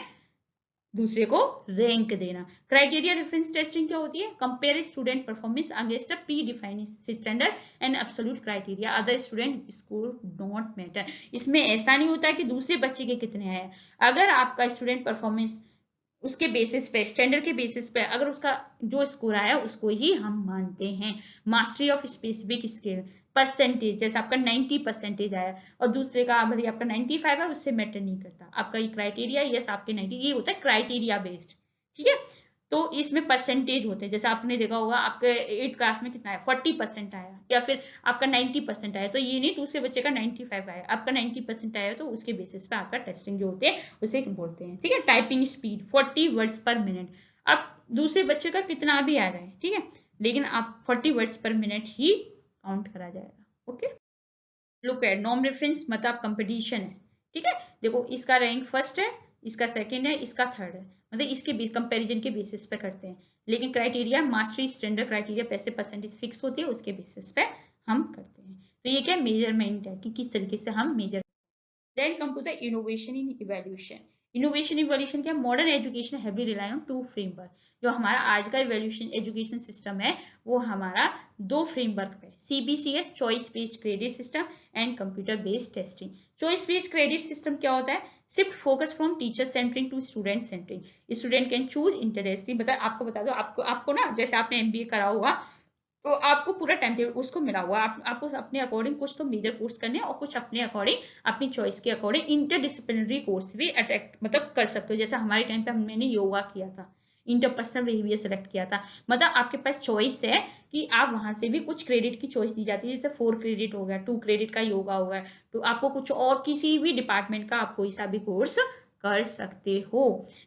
दूसरे को रैंक देना। क्राइटेरिया रेफरेंस टेस्टिंग क्या होती है, compare student performance against a pre defined standard and absolute criteria, other student score not matter. इसमें ऐसा नहीं होता कि दूसरे बच्चे के कितने आए, अगर आपका स्टूडेंट परफॉर्मेंस उसके बेसिस पे, स्टैंडर्ड के बेसिस पे अगर उसका जो स्कोर आया उसको ही हम मानते हैं। Mastery of specific skill, percentage, जैसे आपका 90% आया और दूसरे का भले आपका 95 है, उससे मैटर नहीं करता। आपका ये क्राइटेरिया, यस आपके 90, ये होता है क्राइटेरिया बेस्ड, ठीक है। तो इसमें परसेंटेज होते हैं, जैसे आपने देखा होगा आपके 8th क्लास में कितना आया, 40% आया, या फिर आपका 90% आया, तो ये नहीं दूसरे बच्चे का 95 आया, आपका 90% आया, तो उसके बेसिस पे आपका टेस्टिंग जो होते हैं उसे बोलते हैं, ठीक है। टाइपिंग स्पीड 40 वर्ड्स पर मिनट, अब दूसरे बच्चे का कितना भी आ जाए, ठीक है, लेकिन आप 40 वर्ड्स पर मिनट ही काउंट करा जाएगा। Okay, look at norm reference, मतलब कंपटीशन है, ठीक है। देखो इसका रैंक फर्स्ट है, इसका सेकंड है, इसका थर्ड है, मतलब इसके कंपैरिजन के बेसिस पे करते हैं। लेकिन क्राइटेरिया मास्टरी स्टैंडर्ड क्राइटेरिया पैसे परसेंटेज फिक्स होती है, उसके बेसिस पे हम करते हैं। तो ये क्या मेजरमेंट है कि किस तरीके से हम major. Then come to the innovation in evaluation. Innovation evaluation क्या, modern education heavy rely on to framework. जो हमारा आज का इवैल्यूएशन एजुकेशन सिस्टम है वो हमारा दो फ्रेमवर्क पे, CBCS choice based credit system and computer based testing. Choice based credit system क्या होता है, shift focus from teacher centering to student centering. Student can choose interesting, मतलब आपको बता दो, आपको ना जैसे आपने MBA करा हुआ, तो आपको पूरा टाइम टेबल उसको मिला हुआ, आपको अपने अकॉर्डिंग कुछ तो मेजर कोर्स करने हैं और कुछ अपने अकॉर्डिंग अपनी चॉइस के अकॉर्डिंग इंटरडिसिप्लिनरी कोर्स भी अटेक्ट मतलब कर सकते हो। जैसे हमारे टाइम पे मैंने योगा किया था, इंटरपर्सनल बिहेवियर सेलेक्ट किया था, मतलब आपके पास चॉइस है कि आप वहां से भी कुछ क्रेडिट की चॉइस दी जाती है, जैसे 4 क्रेडिट हो गया, 2 क्रेडिट का योगा हो गया, तो आपको कुछ और किसी भी डिपार्टमेंट का आप कोई सा भी कोर्स कर सकते हो।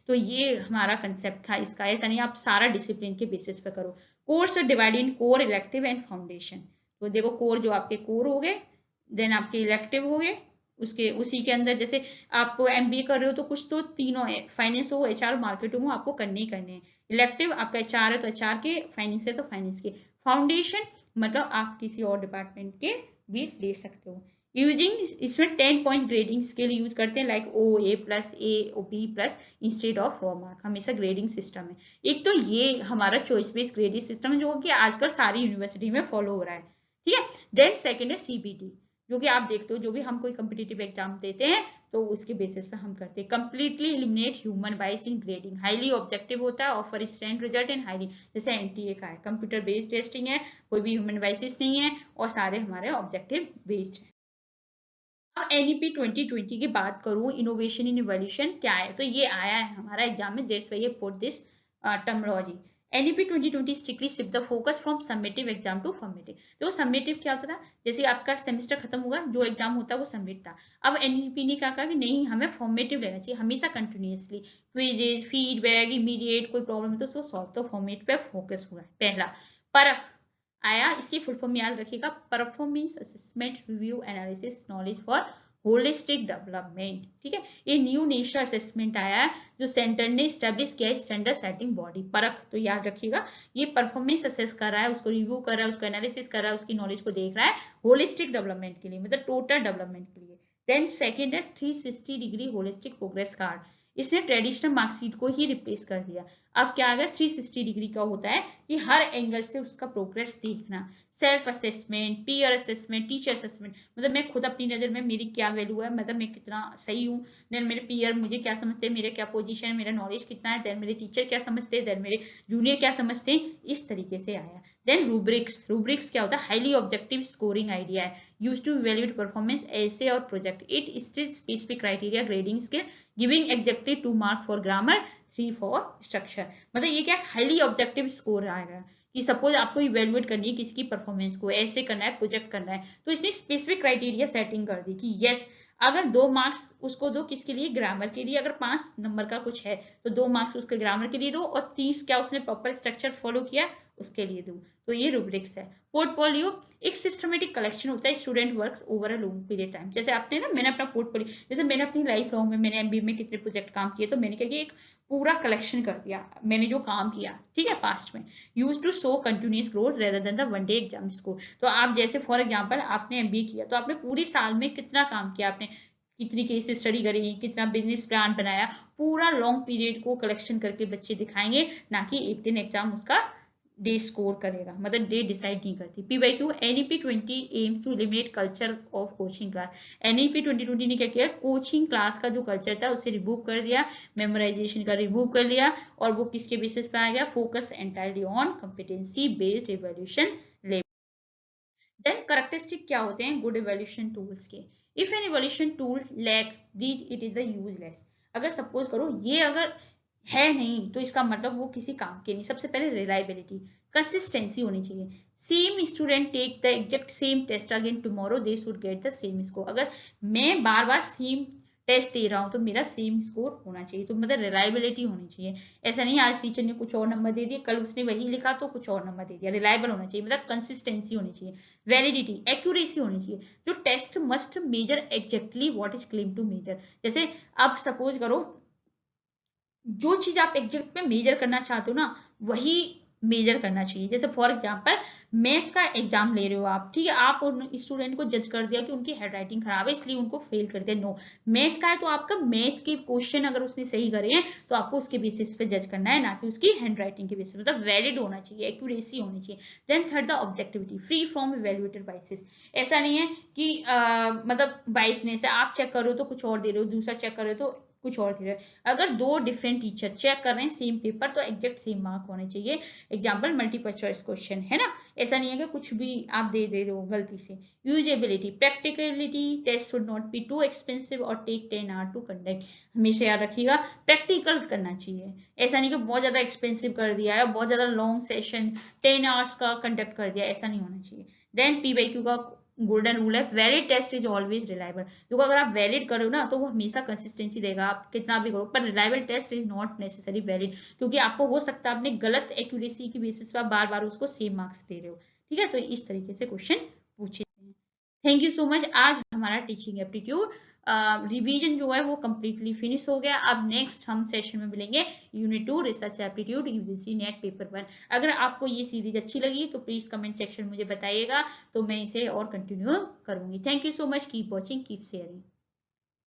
तो ये हमारा कंसेप्ट था इसका, ऐसा नहीं आप सारा डिसिप्लिन के बेसिस पे करो। Course divide in core, elective and foundation. तो देखो कोर जो आपके कोर हो गए, देन आपके इलेक्टिव हो गए, उसके उसी के अंदर जैसे आप MBA कर रहे हो तो कुछ तो तीनों है, फाइनेंस हो, HR मार्केटिंग हो, आपको करने ही करने हैं। इलेक्टिव आपका HR है तो HR के, फाइनेंस है तो फाइनेंस के। फाउंडेशन मतलब आप किसी और डिपार्टमेंट के भी ले सकते हो। यूजिंग इसमें 10 पॉइंट ग्रेडिंग स्केल यूज करते हैं, like OA plus A, B+ instead of raw mark, हमेशा ग्रेडिंग सिस्टम है। एक तो ये हमारा चॉइस बेस्ड ग्रेडिंग सिस्टम है जो कि आजकल सारी यूनिवर्सिटी में फॉलो हो रहा है, ठीक है। देन सेकंड है CBT, जो कि आप देखते हो जो भी हम कोई कम्पिटिटिव एग्जाम देते हैं तो उसके बेसिस पे हम करते हैं। कंप्लीटली एलिमिनेट ह्यूमन बाइस इन ग्रेडिंग, हाईली ऑब्जेक्टिव होता है, offer stand result in highly, जैसे NTA का है, कंप्यूटर बेस्ड टेस्टिंग है, कोई भी ह्यूमन बाइसिस नहीं है और सारे हमारे ऑब्जेक्टिव बेस्ड है। अब NEP 2020 की बात करूं, इनोवेशन इन इवोल्यूशन क्या है, तो ये आया है हमारा एग्जाम में, that's why I put this terminology. NEP 2020 strictly shift the focus from summative exam to formative. तो समेटिव क्या होता था, जैसे आपका सेमेस्टर खत्म हुआ, जो एग्जाम होता है वो सबमिट था। अब NEP ने क्या कहा कि नहीं, हमें फॉर्मेटिव लेना चाहिए हमेशा कंटिन्यूअसली, क्विजेज, फीडबैक, इमीडिएट कोई प्रॉब्लम है तो उसको सॉल्व, तो फॉर्मेट पे फोकस हुआ है। पहला परख आया, इसकी फुल फॉर्म याद रखिएगा, performance assessment review analysis knowledge for holistic development, ठीक है। ये न्यू नेशनल असेसमेंट आया है जो सेंटर ने स्टैब्लिश किया है, स्टैंडर्ड सेटिंग बॉडी। परख तो याद रखिएगा, ये परफॉर्मेंस असेस कर रहा है, उसको रिव्यू कर रहा है, उसको एनालिसिस कर रहा है, उसकी नॉलेज को देख रहा है होलिस्टिक डेवलपमेंट के लिए, मतलब टोटल डेवलपमेंट के लिए। देन सेकेंड है 360 डिग्री होलिस्टिक प्रोग्रेस कार्ड, इसने ट्रेडिशनल मार्कशीट को ही रिप्लेस कर दिया। अब क्या आ गया, 360 डिग्री का होता है कि हर एंगल से उसका प्रोग्रेस देखना, self assessment, peer assessment, teacher assessment, मतलब मैं खुद अपनी नजर में मेरी क्या वैल्यू है, मतलब मैं कितना सही हूँ, देन मेरे पीयर मुझे क्या समझते हैं, मेरे क्या पोजीशन है, मेरा नॉलेज कितना है, देन मेरे टीचर क्या समझते हैं, देन मेरे जूनियर क्या समझते हैं, इस तरीके से आया। देन रूब्रिक्स, रूब्रिक्स क्या होता है, हाईली ऑब्जेक्टिव स्कोरिंग आइडिया है, यूज टू इवेल्युएट परफॉर्मेंस ऐसे और project, it state specific criteria grading scale giving executive 2 mark for grammar, 3 for structure. मतलब ये क्या हाईली ऑब्जेक्टिव स्कोर आएगा कि सपोज आपको इवेल्युएट करनी है किसकी परफॉर्मेंस को, ऐसे करना है, प्रोजेक्ट करना है, तो इसने स्पेसिफिक क्राइटेरिया सेटिंग कर दी कि यस अगर 2 मार्क्स उसको दो किसके लिए, ग्रामर के लिए, अगर 5 नंबर का कुछ है तो 2 मार्क्स उसके ग्रामर के लिए दो, और 30 क्या उसने प्रॉपर स्ट्रक्चर फॉलो किया उसके लिए दो। तो ये रूब्रिक्स है। पोर्टफोलियो एक सिस्टमेटिक कलेक्शन होता है, student works over a long period time. जैसे आपने ना, मैंने अपना पोर्टफोलियो, जैसे मैंने अपनी लाइफ लॉन्ग में, मैंने MBA में कितने प्रोजेक्ट काम किए, तो मैंने क्या किया, एक पूरा कलेक्शन कर दिया मैंने जो काम किया, ठीक है, पास्ट में, use to show continuous growth rather than the one day exam score. तो आप जैसे फॉर एग्जाम्पल आपने MBA किया तो आपने पूरी साल में कितना काम किया, आपने कितनी केस स्टडी करी, कितना बिजनेस प्लान बनाया, पूरा लॉन्ग पीरियड को कलेक्शन करके बच्चे दिखाएंगे, ना कि एक दिन एग्जाम उसका डे स्कोर करेगा, मतलब डे डिसाइड नहीं करती। PYQ NEP 20 aims to eliminate culture of coaching class. NEP 2020 ने क्या किया, कोचिंग क्लास का जो कल्चर था उसे रिमूव कर दिया, मेमोराइजेशन का रिमूव कर लिया, और वो किसके बेसिस पे आ गया, focus entirely on competency based evaluation level. Then characteristic क्या होते हैं गुड इवैल्यूएशन टूल्स के। If an evaluation tool lack these it is the useless. अगर सपोज करो ये अगर है नहीं तो इसका मतलब वो किसी काम के नहीं। सबसे पहले रिलायबिलिटी, कंसिस्टेंसी होनी चाहिए। Same student take the exact same test again tomorrow they should get the same score. अगर मैं बार बार सेम टेस्ट दे रहा हूँ तो मेरा सेम स्कोर होना चाहिए, तो मतलब रिलायबिलिटी होनी चाहिए। ऐसा नहीं आज टीचर ने कुछ और नंबर दे दिए, कल उसने वही लिखा तो कुछ और नंबर दे दिया। रिलायबल होना चाहिए, मतलब कंसिस्टेंसी होनी चाहिए। वैलिडिटी, एक्यूरेसी होनी चाहिए। जो test must measure exactly what is claim to measure. जैसे अब सपोज करो जो चीज आप एग्जैक्ट में मेजर करना चाहते हो ना वही मेजर करना चाहिए। जैसे फॉर एग्जांपल मैथ का एग्जाम ले रहे हो आप, ठीक है, आप उन स्टूडेंट को जज कर दिया कि उनकी हैंडराइटिंग खराब है इसलिए उनको फेल कर दिया। नो, मैथ का है तो आपका मैथ के क्वेश्चन अगर उसने सही करे हैं तो आपको उसके बेसिस पे जज करना है, ना कि उसकी हैंडराइटिंग के बेसिस। मतलब वैलिड होना चाहिए, एक्यूरेसी होनी चाहिए। Then third the objectivity, free from evaluated biases. ऐसा नहीं है कि मतलब बाइसनेस है, आप चेक करो तो कुछ और दे रहे हो, दूसरा चेक करो तो कुछ और दे रहे हो। अगर दो डिफरेंट टीचर चेक कर रहे हैं सेम पेपर तो एग्जैक्ट सेम मार्क होने चाहिए। एग्जाम्पल मल्टीपल चॉइस क्वेश्चन है ना, ऐसा नहीं है कि कुछ भी आप दे रहे हो गलती से। Usability, practicality, test should not be too expensive और टेक 10 आवर टू कंडक्ट। हमेशा याद रखिएगा प्रैक्टिकल करना चाहिए। ऐसा नहीं कि बहुत ज्यादा एक्सपेंसिव कर दिया है, बहुत ज्यादा लॉन्ग सेशन 10 आवर्स का कंडक्ट कर दिया, ऐसा नहीं होना चाहिए। देन PYQ का गोल्डन रूल है, valid test is always reliable. देखो अगर आप वैलिड करो ना तो वो हमेशा कंसिस्टेंसी देगा, आप कितना भी करो, पर reliable test is not necessary valid, क्योंकि आपको हो सकता है आपने गलत एक्यूरेसी की बेसिस पर बार बार उसको सेम मार्क्स दे रहे हो। ठीक है, तो इस तरीके से क्वेश्चन पूछे हैं। Thank you so much. आज हमारा टीचिंग एप्टीट्यूड रिवीजन जो है वो कंप्लीटली फिनिश हो गया। अब नेक्स्ट हम सेशन में मिलेंगे unit 2 research aptitude UGC net paper 1। अगर आपको ये सीरीज अच्छी लगी तो प्लीज कमेंट सेक्शन मुझे बताइएगा, तो मैं इसे और कंटिन्यू करूंगी। Thank you so much, keep watching, keep sharing.